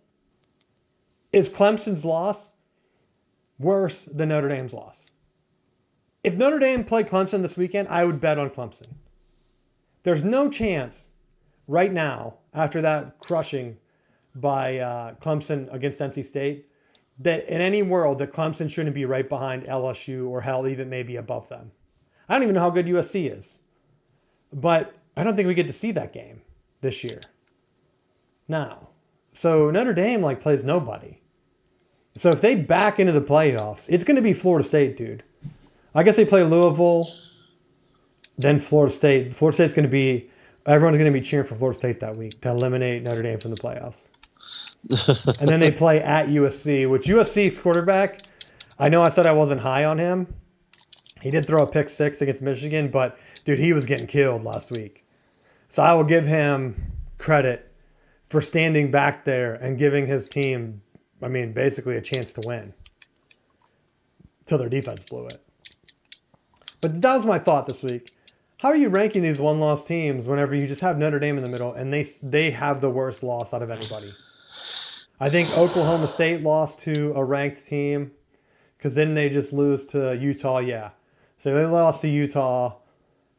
is Clemson's loss worse than Notre Dame's loss. If Notre Dame played Clemson this weekend, I would bet on Clemson. There's no chance right now, after that crushing by Clemson against NC State, that in any world that Clemson shouldn't be right behind LSU or hell even maybe above them. I don't even know how good USC is. But I don't think we get to see that game this year. Now, so Notre Dame like plays nobody. So if they back into the playoffs, it's going to be Florida State, dude. I guess they play Louisville, then Florida State. Florida State's going to be, everyone's going to be cheering for Florida State that week to eliminate Notre Dame from the playoffs. And then they play at USC, which USC's quarterback, I know I said I wasn't high on him. He did throw a pick 6 against Michigan, but dude, he was getting killed last week. So I will give him credit for standing back there and giving his team, I mean, basically a chance to win until their defense blew it. But that was my thought this week. How are you ranking these one-loss teams whenever you just have Notre Dame in the middle and they have the worst loss out of anybody? I think Oklahoma State lost to a ranked team because then they just lose to Utah. Yeah. So they lost to Utah.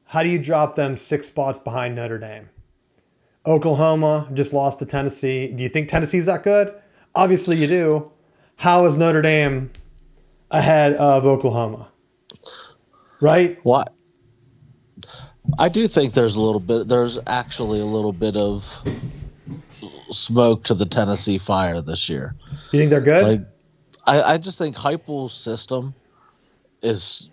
How do you drop them 6 spots behind Notre Dame? Oklahoma just lost to Tennessee. Do you think Tennessee's that good? Obviously you do. How is Notre Dame ahead of Oklahoma? Right? Why? I do think there's actually a little bit of smoke to the Tennessee fire this year. You think they're good? Like, I just think Heupel's system is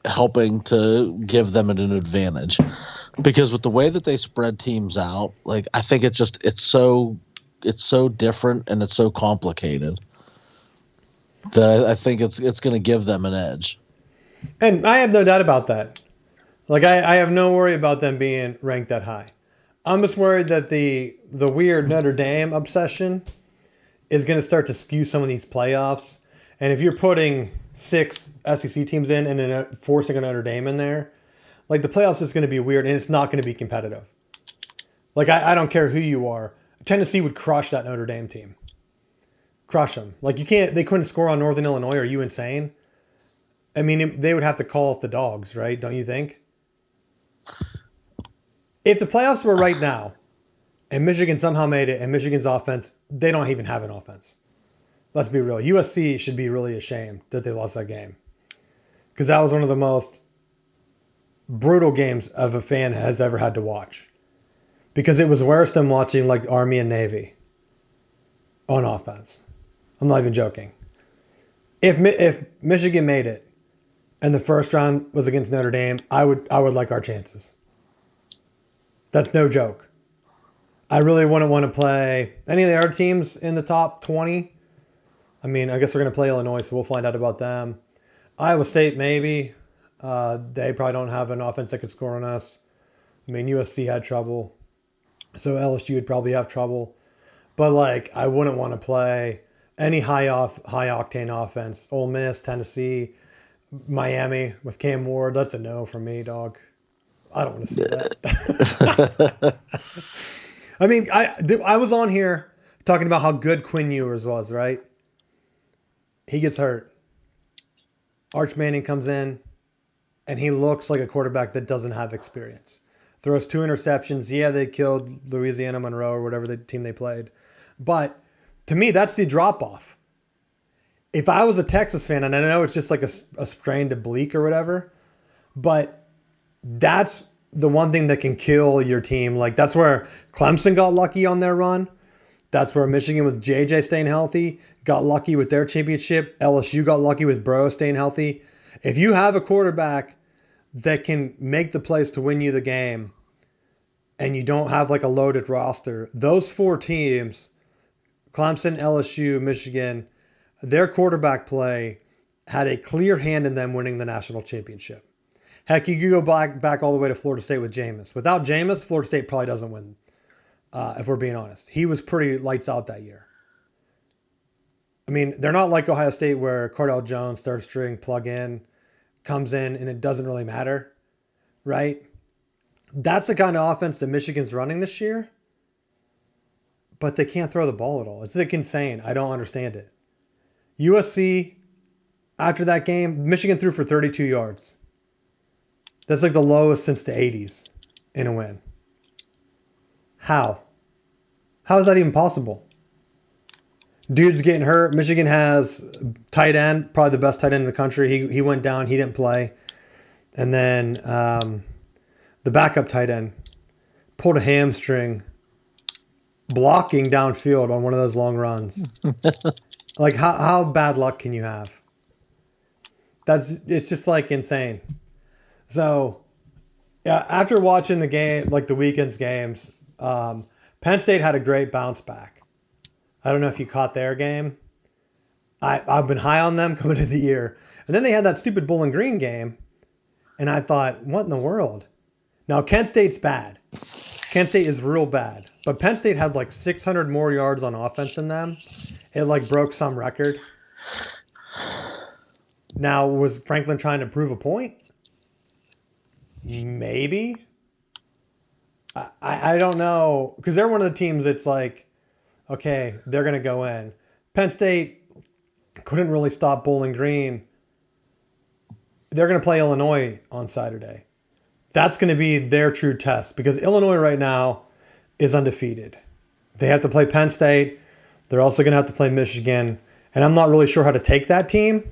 helping to give them an advantage, because with the way that they spread teams out, like I think it's so different and it's so complicated that I think it's going to give them an edge. And I have no doubt about that. Like I have no worry about them being ranked that high. I'm just worried that the weird Notre Dame obsession is going to start to skew some of these playoffs. And if you're putting 6 SEC teams in and then forcing a Notre Dame in there, like the playoffs is going to be weird and it's not going to be competitive. Like I don't care who you are. Tennessee would crush that Notre Dame team. Crush them. Like, they couldn't score on Northern Illinois. Are you insane? I mean, they would have to call off the dogs, right? Don't you think? If the playoffs were right now and Michigan somehow made it and Michigan's offense, they don't even have an offense. Let's be real. USC should be really ashamed that they lost that game. Because that was one of the most brutal games of a fan has ever had to watch. Because it was worse than watching like Army and Navy on offense. I'm not even joking. If Michigan made it and the first round was against Notre Dame, I would like our chances. That's no joke. I really wouldn't want to play any of the other teams in the top 20. I mean, I guess we're going to play Illinois, so we'll find out about them. Iowa State, maybe. They probably don't have an offense that could score on us. I mean, USC had trouble. So LSU would probably have trouble. But, like, I wouldn't want to play any high-octane offense. Ole Miss, Tennessee, Miami with Cam Ward. That's a no for me, dog. I don't want to see that. I mean, I was on here talking about how good Quinn Ewers was, right? He gets hurt. Arch Manning comes in, and he looks like a quarterback that doesn't have experience. Throws 2 interceptions. Yeah, they killed Louisiana Monroe or whatever the team they played. But to me, that's the drop-off. If I was a Texas fan, and I know it's just like a strained oblique or whatever, but that's the one thing that can kill your team. Like, that's where Clemson got lucky on their run. That's where Michigan with JJ staying healthy got lucky with their championship. LSU got lucky with Burrow staying healthy. If you have a quarterback that can make the plays to win you the game and you don't have like a loaded roster, those 4 teams, Clemson, LSU, Michigan, their quarterback play had a clear hand in them winning the national championship. Heck, you could go back all the way to Florida State with Jameis. Without Jameis, Florida State probably doesn't win, if we're being honest. He was pretty lights out that year. I mean, they're not like Ohio State where Cardale Jones, third string, plug in, comes in, and it doesn't really matter, right? That's the kind of offense that Michigan's running this year, but they can't throw the ball at all. It's like insane. I don't understand it. USC, after that game, Michigan threw for 32 yards. That's like the lowest since the 80s in a win. How? How is that even possible? Dude's getting hurt. Michigan has tight end, probably the best tight end in the country. He went down. He didn't play. And then the backup tight end pulled a hamstring blocking downfield on one of those long runs. Like, how bad luck can you have? It's just like insane. So, yeah, after watching the game, like the weekend's games, Penn State had a great bounce back. I don't know if you caught their game. I've been high on them coming into the year. And then they had that stupid Bowling Green game. And I thought, what in the world? Now, Kent State's bad. Kent State is real bad. But Penn State had like 600 more yards on offense than them. It like broke some record. Now, was Franklin trying to prove a point? Maybe. I don't know. Because they're one of the teams that's like, okay, they're going to go in. Penn State couldn't really stop Bowling Green. They're going to play Illinois on Saturday. That's going to be their true test because Illinois right now is undefeated. They have to play Penn State. They're also going to have to play Michigan. And I'm not really sure how to take that team.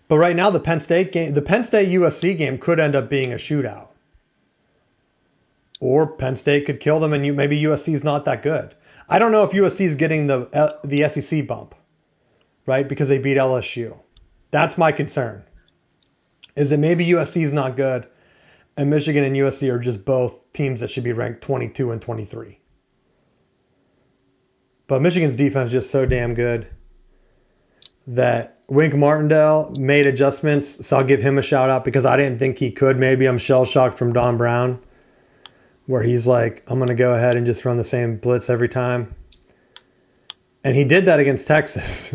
But right now, the Penn State USC game could end up being a shootout. Or Penn State could kill them and maybe USC is not that good. I don't know if USC is getting the SEC bump, right? Because they beat LSU. That's my concern. Is that maybe USC is not good and Michigan and USC are just both teams that should be ranked 22 and 23. But Michigan's defense is just so damn good that Wink Martindale made adjustments. So I'll give him a shout out because I didn't think he could. Maybe I'm shell shocked from Don Brown, where he's like, I'm going to go ahead and just run the same blitz every time. And he did that against Texas.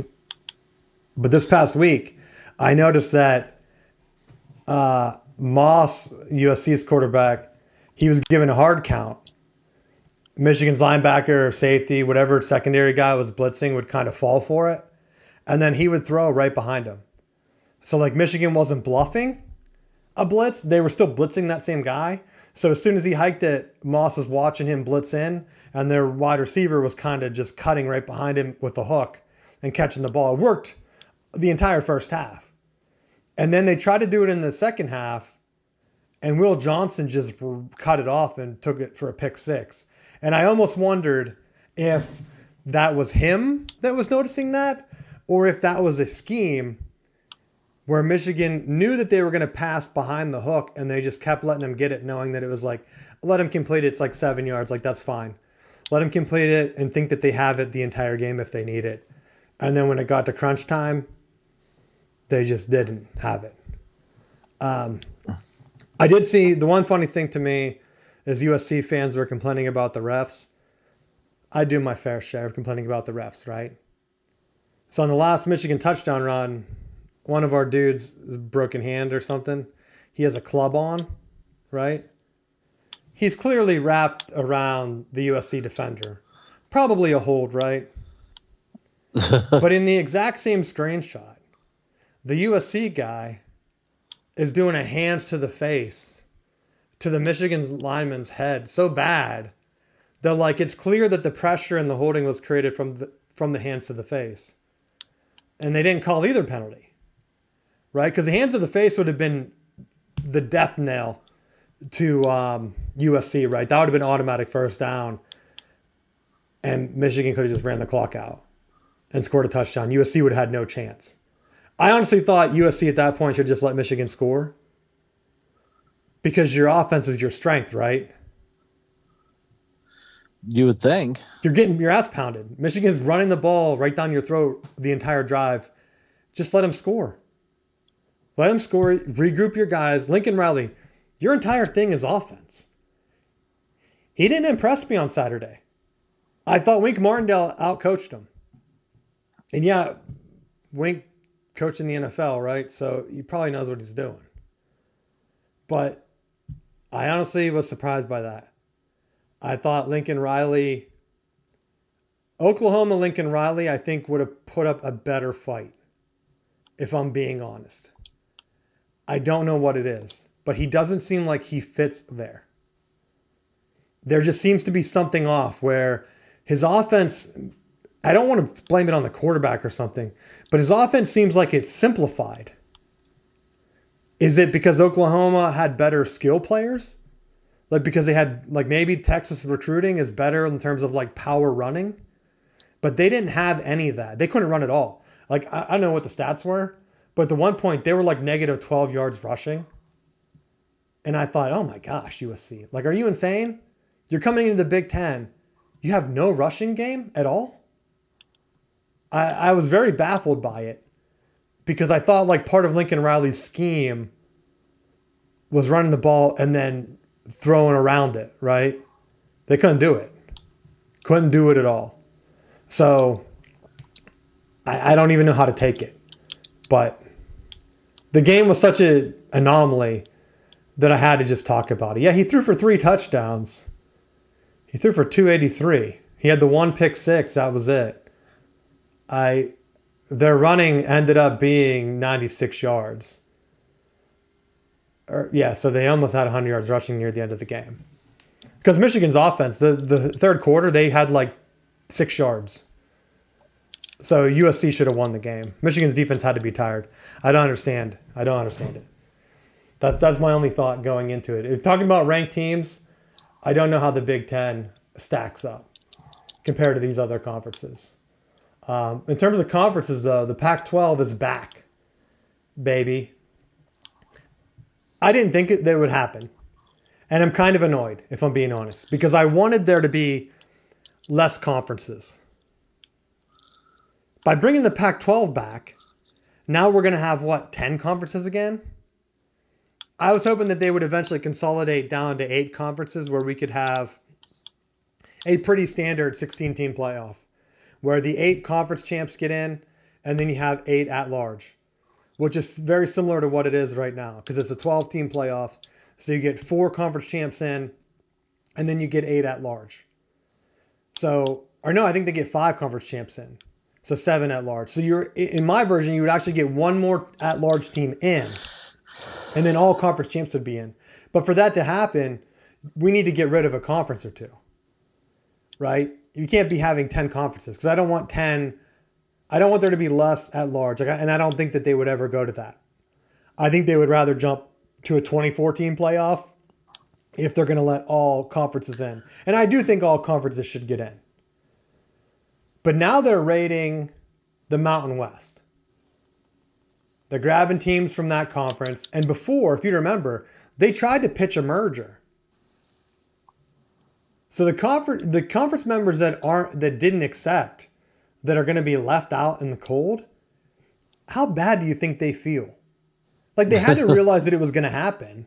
But this past week, I noticed that Moss, USC's quarterback, he was given a hard count. Michigan's linebacker or safety, whatever secondary guy was blitzing, would kind of fall for it. And then he would throw right behind him. So, like, Michigan wasn't bluffing a blitz. They were still blitzing that same guy. So as soon as he hiked it, Moss was watching him blitz in, and their wide receiver was kind of just cutting right behind him with the hook and catching the ball. It worked the entire first half. And then they tried to do it in the second half, and Will Johnson just cut it off and took it for a pick six. And I almost wondered if that was him that was noticing that, or if that was a scheme where Michigan knew that they were going to pass behind the hook and they just kept letting him get it, knowing that it was like, let him complete it. It's like 7 yards. Like, that's fine. Let him complete it and think that they have it the entire game if they need it. And then when it got to crunch time, they just didn't have it. I did see the one funny thing to me is USC fans were complaining about the refs. I do my fair share of complaining about the refs, right? So on the last Michigan touchdown run, one of our dudes is broken hand or something. He has a club on, right? He's clearly wrapped around the USC defender. Probably a hold, right? But in the exact same screenshot, the USC guy is doing a hands to the face to the Michigan lineman's head so bad that, like, it's clear that the pressure and the holding was created from the hands to the face. And they didn't call either penalty. Right? Because the hands of the face would have been the death knell to USC, right? That would have been automatic first down. And Michigan could have just ran the clock out and scored a touchdown. USC would have had no chance. I honestly thought USC at that point should just let Michigan score because your offense is your strength, right? You would think. You're getting your ass pounded. Michigan's running the ball right down your throat the entire drive. Just let them score. Let them score, regroup your guys. Lincoln Riley, your entire thing is offense. He didn't impress me on Saturday. I thought Wink Martindale outcoached him. And yeah, Wink coached in the NFL, right? So he probably knows what he's doing. But I honestly was surprised by that. I thought Oklahoma Lincoln Riley, I think would have put up a better fight, if I'm being honest. I don't know what it is, but he doesn't seem like he fits there. There just seems to be something off where his offense, I don't want to blame it on the quarterback or something, but his offense seems like it's simplified. Is it because Oklahoma had better skill players? Like, because they had, like, maybe Texas recruiting is better in terms of, like, power running, but they didn't have any of that. They couldn't run at all. Like, I don't know what the stats were, but at the one point, they were like negative 12 yards rushing. And I thought, oh my gosh, USC. Like, are you insane? You're coming into the Big Ten. You have no rushing game at all? I was very baffled by it because I thought, like, part of Lincoln Riley's scheme was running the ball and then throwing around it, right? They couldn't do it. Couldn't do it at all. So I don't even know how to take it. But the game was such an anomaly that I had to just talk about it. Yeah, he threw for 3 touchdowns. He threw for 283. He had the 1 pick six. That was it. Their running ended up being 96 yards. So they almost had 100 yards rushing near the end of the game. Because Michigan's offense, the third quarter, they had like 6 yards. So USC should have won the game. Michigan's defense had to be tired. I don't understand it. That's my only thought going into it. If talking about ranked teams, I don't know how the Big Ten stacks up compared to these other conferences. In terms of conferences, though, the Pac-12 is back, baby. I didn't think that would happen. And I'm kind of annoyed, if I'm being honest, because I wanted there to be less conferences. By bringing the Pac-12 back, now we're going to have, 10 conferences again? I was hoping that they would eventually consolidate down to 8 conferences where we could have a pretty standard 16-team playoff, where the 8 conference champs get in, and then you have 8 at large, which is very similar to what it is right now, because it's a 12-team playoff. So you get 4 conference champs in, and then you get 8 at large. So, or no, I think they get 5 conference champs in. So 7 at large. So you're in my version, you would actually get one more at large team in, and then all conference champs would be in. But for that to happen, we need to get rid of a conference or two, right? You can't be having 10 conferences because I don't want 10. I don't want there to be less at large. And I don't think that they would ever go to that. I think they would rather jump to a 2014 playoff if they're going to let all conferences in. And I do think all conferences should get in. But now they're rating the Mountain West. They're grabbing teams from that conference. And before, if you remember, they tried to pitch a merger. So the conference members that didn't accept, that are going to be left out in the cold, how bad do you think they feel? Like, they had to realize that it was going to happen.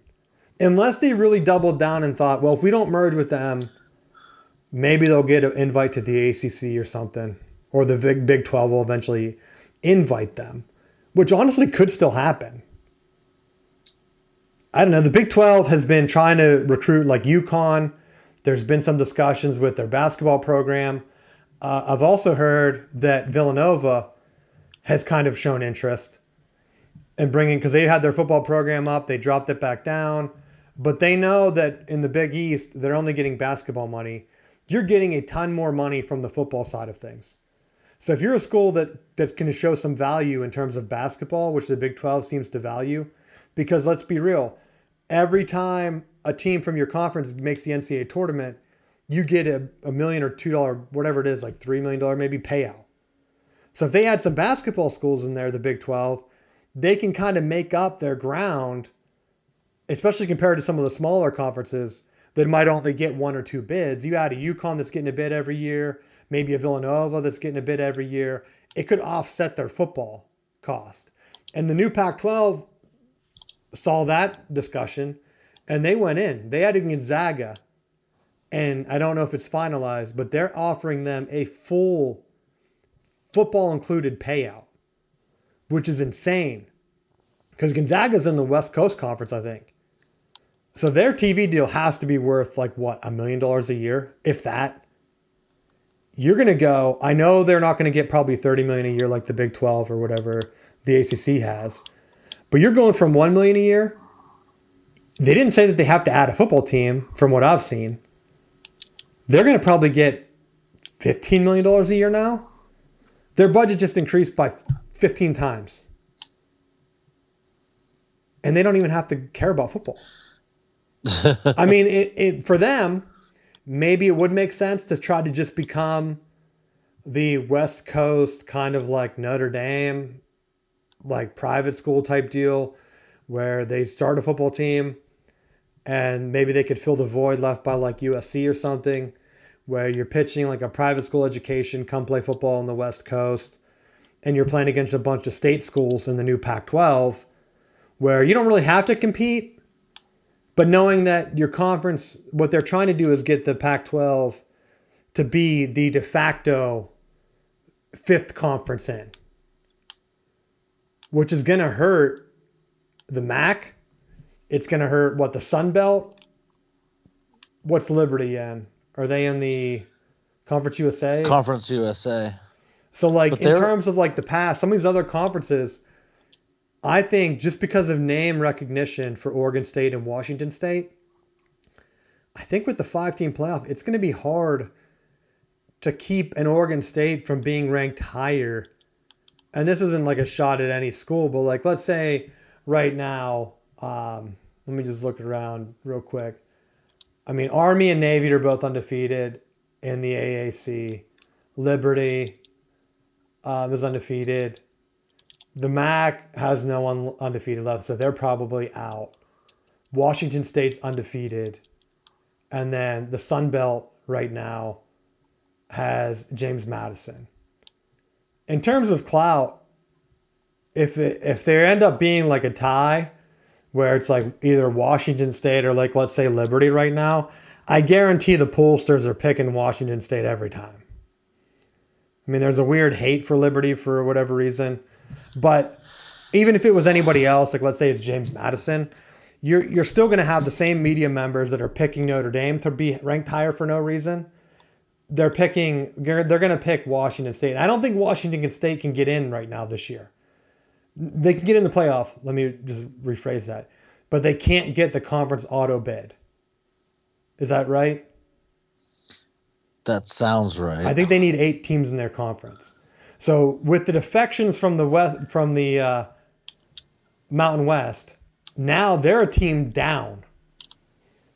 Unless they really doubled down and thought, well, if we don't merge with them, maybe they'll get an invite to the ACC or something, or the Big 12 will eventually invite them, which honestly could still happen. I don't know. The Big 12 has been trying to recruit like UConn. There's been some discussions with their basketball program. I've also heard that Villanova has kind of shown interest in bringing, because they had their football program up, they dropped it back down, but they know that in the Big East, they're only getting basketball money. You're getting a ton more money from the football side of things. So if you're a school that's going to show some value in terms of basketball, which the Big 12 seems to value, because let's be real, every time a team from your conference makes the NCAA tournament, you get a million or $2, whatever it is, like $3 million maybe payout. So if they had some basketball schools in there, the Big 12, they can kind of make up their ground, especially compared to some of the smaller conferences that might only get 1 or 2 bids. You add a UConn that's getting a bid every year, maybe a Villanova that's getting a bid every year. It could offset their football cost. And the new Pac-12 saw that discussion, and they went in. They added Gonzaga, and I don't know if it's finalized, but they're offering them a full football-included payout, which is insane, because Gonzaga's in the West Coast Conference, I think. So their TV deal has to be worth like, what, $1 million a year, if that. You're going to go, I know they're not going to get probably $30 million a year like the Big 12 or whatever the ACC has, but you're going from $1 million a year. They didn't say that they have to add a football team from what I've seen. They're going to probably get $15 million a year now. Their budget just increased by 15 times. And they don't even have to care about football. I mean, for them, maybe it would make sense to try to just become the West Coast kind of like Notre Dame, like private school type deal, where they start a football team and maybe they could fill the void left by like USC or something, where you're pitching like a private school education, come play football on the West Coast, and you're playing against a bunch of state schools in the new Pac-12, where you don't really have to compete, but knowing that your conference, what they're trying to do is get the Pac-12 to be the de facto 5th conference in, which is going to hurt the MAC. It's going to hurt, what, the Sun Belt? What's Liberty in? Are they in the Conference USA? Conference USA. So, like, in terms of, like, the past, some of these other conferences, I think just because of name recognition for Oregon State and Washington State, I think with the 5-team playoff, it's going to be hard to keep an Oregon State from being ranked higher. And this isn't like a shot at any school, but like, let's say right now, let me just look around real quick. I mean, Army and Navy are both undefeated in the AAC. Liberty is undefeated. The MAC has no undefeated left, so they're probably out. Washington State's undefeated. And then the Sun Belt right now has James Madison. In terms of clout, if they end up being like a tie, where it's like either Washington State or like, let's say, Liberty right now, I guarantee the pollsters are picking Washington State every time. I mean, there's a weird hate for Liberty for whatever reason. But even if it was anybody else, like let's say it's James Madison, you're still going to have the same media members that are picking Notre Dame to be ranked higher for no reason. they're going to pick Washington State. I don't think Washington State can get in right now this year. They can get in the playoff. Let me just rephrase that. But they can't get the conference auto bid. Is that right? That sounds right. I think they need 8 teams in their conference. So with the defections from the Mountain West, now they're a team down.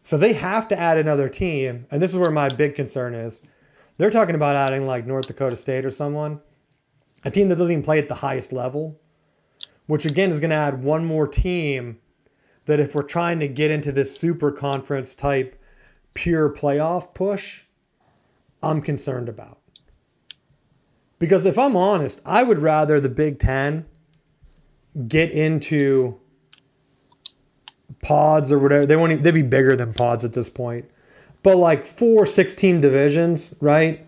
So they have to add another team. And this is where my big concern is. They're talking about adding like North Dakota State or someone, a team that doesn't even play at the highest level, which again is going to add one more team that if we're trying to get into this super conference type pure playoff push, I'm concerned about. Because if I'm honest, I would rather the Big Ten get into pods or whatever. They'd be bigger than pods at this point. But like 4 6-team divisions, right?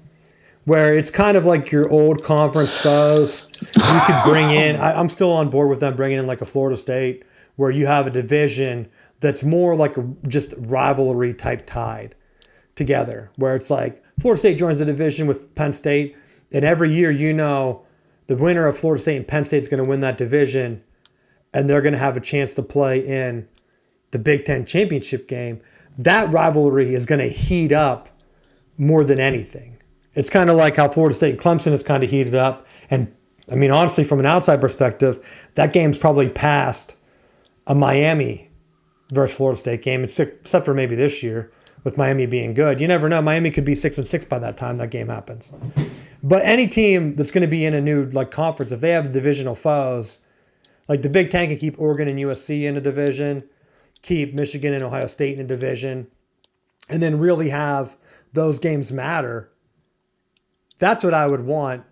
Where it's kind of like your old conference foes. You could bring in, I'm still on board with them bringing in like a Florida State, where you have a division that's more like just rivalry type tied together, where it's like Florida State joins the division with Penn State, and every year the winner of Florida State and Penn State is going to win that division, and they're going to have a chance to play in the Big Ten championship game. That rivalry is going to heat up more than anything. It's kind of like how Florida State and Clemson is kind of heated up. And I mean, honestly, from an outside perspective, that game's probably past a Miami versus Florida State game, except for maybe this year with Miami being good. You never know. Miami could be 6-6 by that time that game happens. But any team that's going to be in a new like conference, if they have divisional foes, like the Big Ten can keep Oregon and USC in a division, keep Michigan and Ohio State in a division, and then really have those games matter. That's what I would want.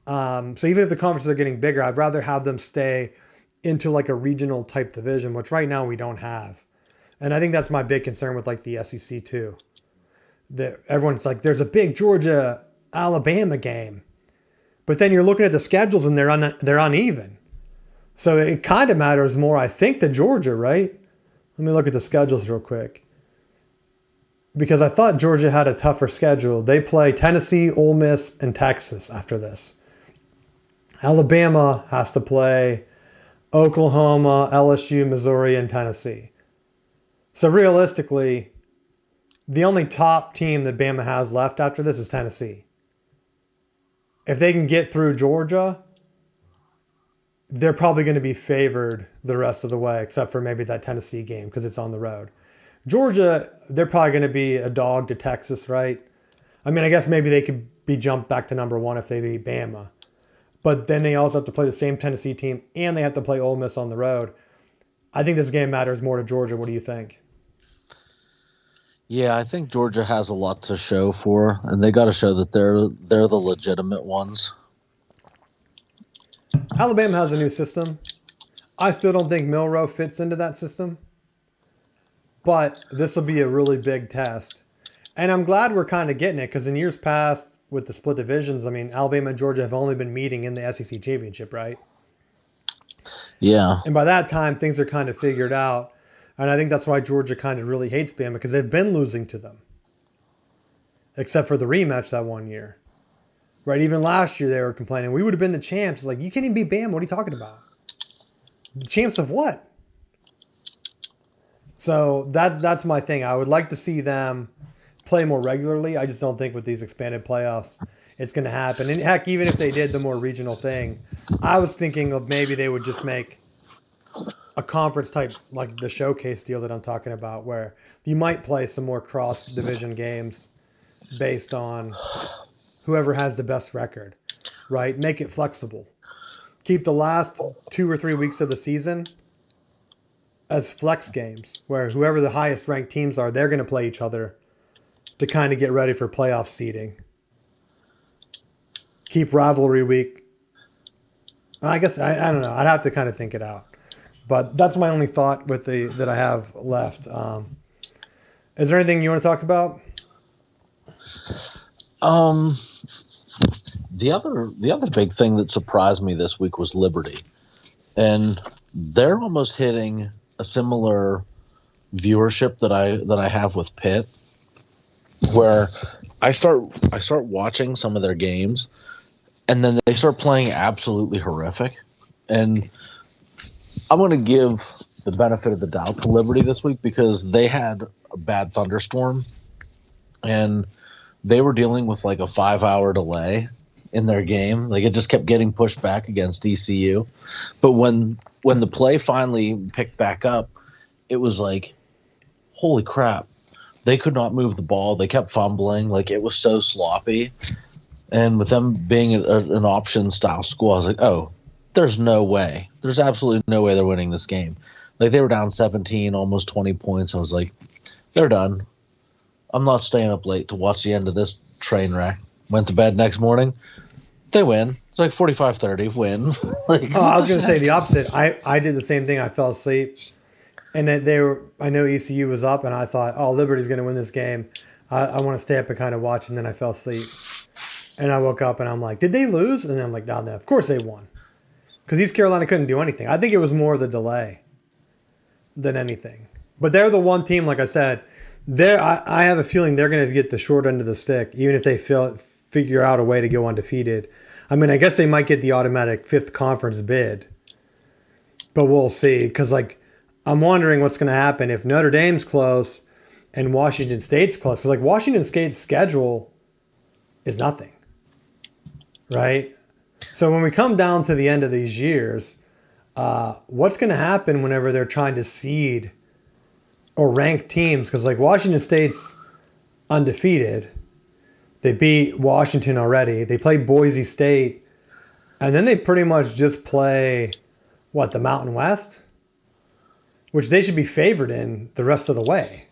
So even if the conferences are getting bigger, I'd rather have them stay into like a regional type division, which right now we don't have. And I think that's my big concern with like the SEC too. That everyone's like, there's a big Georgia Alabama game, but then you're looking at the schedules and they're uneven. So it kind of matters more, I think, to Georgia, right? Let me look at the schedules real quick. Because I thought Georgia had a tougher schedule. They play Tennessee, Ole Miss, and Texas after this. Alabama has to play Oklahoma, LSU, Missouri, and Tennessee. So realistically, the only top team that Bama has left after this is Tennessee. If they can get through Georgia, they're probably going to be favored the rest of the way, except for maybe that Tennessee game because it's on the road. Georgia, they're probably going to be a dog to Texas, right? I mean, I guess maybe they could be jumped back to number 1 if they beat Bama. But then they also have to play the same Tennessee team, and they have to play Ole Miss on the road. I think this game matters more to Georgia. What do you think? Yeah, I think Georgia has a lot to show for, and they got to show that they're the legitimate ones. Alabama has a new system. I still don't think Milroe fits into that system. But this will be a really big test. And I'm glad we're kind of getting it because in years past with the split divisions, I mean, Alabama and Georgia have only been meeting in the SEC championship, right? Yeah. And by that time, things are kind of figured out. And I think that's why Georgia kind of really hates Bama because they've been losing to them. Except for the rematch that one year. Right? Even last year they were complaining, we would have been the champs. It's like, you can't even beat Bama. What are you talking about? The champs of what? So that's my thing. I would like to see them play more regularly. I just don't think with these expanded playoffs it's going to happen. And heck, even if they did the more regional thing, I was thinking of maybe they would just make a conference type, like the showcase deal that I'm talking about, where you might play some more cross-division games based on whoever has the best record, right? Make it flexible. Keep the last 2 or 3 weeks of the season as flex games, where whoever the highest ranked teams are, they're going to play each other to kind of get ready for playoff seeding. Keep rivalry week. I guess, I don't know. I'd have to kind of think it out. But that's my only thought with that I have left. Is there anything you want to talk about? The other big thing that surprised me this week was Liberty. And they're almost hitting a similar viewership that I have with Pitt, where I start watching some of their games, and then they start playing absolutely horrific. And I'm going to give the benefit of the doubt to Liberty this week because they had a bad thunderstorm, and they were dealing with like a 5-hour delay in their game. Like it just kept getting pushed back against ECU. But when the play finally picked back up, it was like, holy crap. They could not move the ball. They kept fumbling. Like it was so sloppy. And with them being an option style school, I was like, oh, there's no way. There's absolutely no way they're winning this game. Like they were down 17, almost 20 points. I was like, they're done. I'm not staying up late to watch the end of this train wreck. Went to bed next morning. They win. It's like 45-30 win. Like, Oh, I was going to say the opposite. I did the same thing. I fell asleep. And then I know ECU was up, and I thought, oh, Liberty's going to win this game. I want to stay up and kind of watch, and then I fell asleep. And I woke up, and I'm like, did they lose? And then I'm like, no, of course they won. Because East Carolina couldn't do anything. I think it was more the delay than anything. But they're the one team, like I said, I have a feeling they're going to get the short end of the stick, even if they figure out a way to go undefeated. I mean, I guess they might get the automatic fifth conference bid, but we'll see. Because, like, I'm wondering what's going to happen if Notre Dame's close and Washington State's close. Because, like, Washington State's schedule is nothing, right? So when we come down to the end of these years, what's going to happen whenever they're trying to seed or rank teams? Because, like, Washington State's undefeated. They beat Washington already. They play Boise State. And then they pretty much just play, the Mountain West? Which they should be favored in the rest of the way.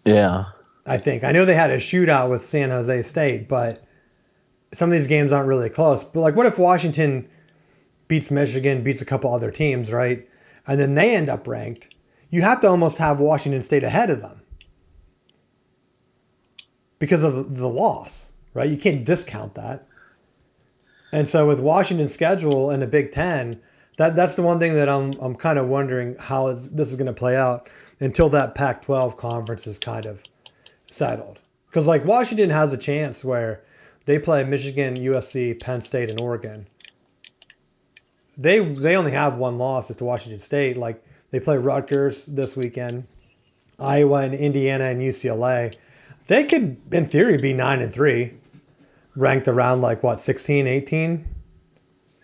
yeah. I think. I know they had a shootout with San Jose State, but some of these games aren't really close. But, like, what if Washington beats Michigan, beats a couple other teams, right? And then they end up ranked. You have to almost have Washington State ahead of them because of the loss, right? You can't discount that. And so with Washington's schedule and the Big Ten, that's the one thing that I'm kind of wondering how this is going to play out until that Pac-12 conference is kind of settled. Because, like, Washington has a chance where they play Michigan, USC, Penn State, and Oregon. They only have one loss to Washington State. Like, they play Rutgers this weekend, Iowa and Indiana and UCLA. They could, in theory, be 9-3, ranked around 16, 18.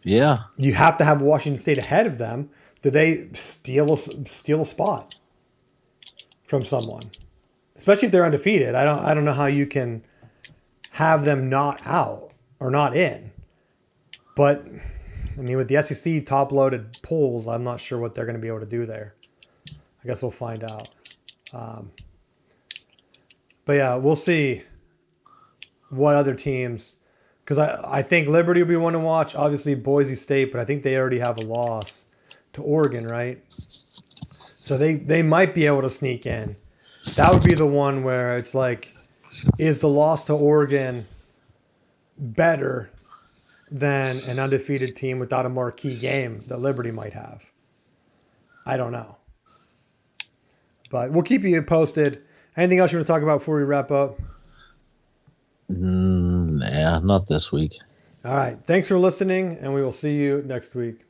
Yeah. You have to have Washington State ahead of them. Do they steal a spot from someone? Especially if they're undefeated. I don't know how you can have them not out or not in. But I mean, with the SEC top-loaded polls, I'm not sure what they're going to be able to do there. I guess we'll find out. But yeah, we'll see what other teams, because I think Liberty will be one to watch. Obviously Boise State, but I think they already have a loss to Oregon, right? So they might be able to sneak in. That would be the one where it's like, is the loss to Oregon better than an undefeated team without a marquee game that Liberty might have? I don't know. But we'll keep you posted. Anything else you want to talk about before we wrap up? Nah, not this week. All right. Thanks for listening, and we will see you next week.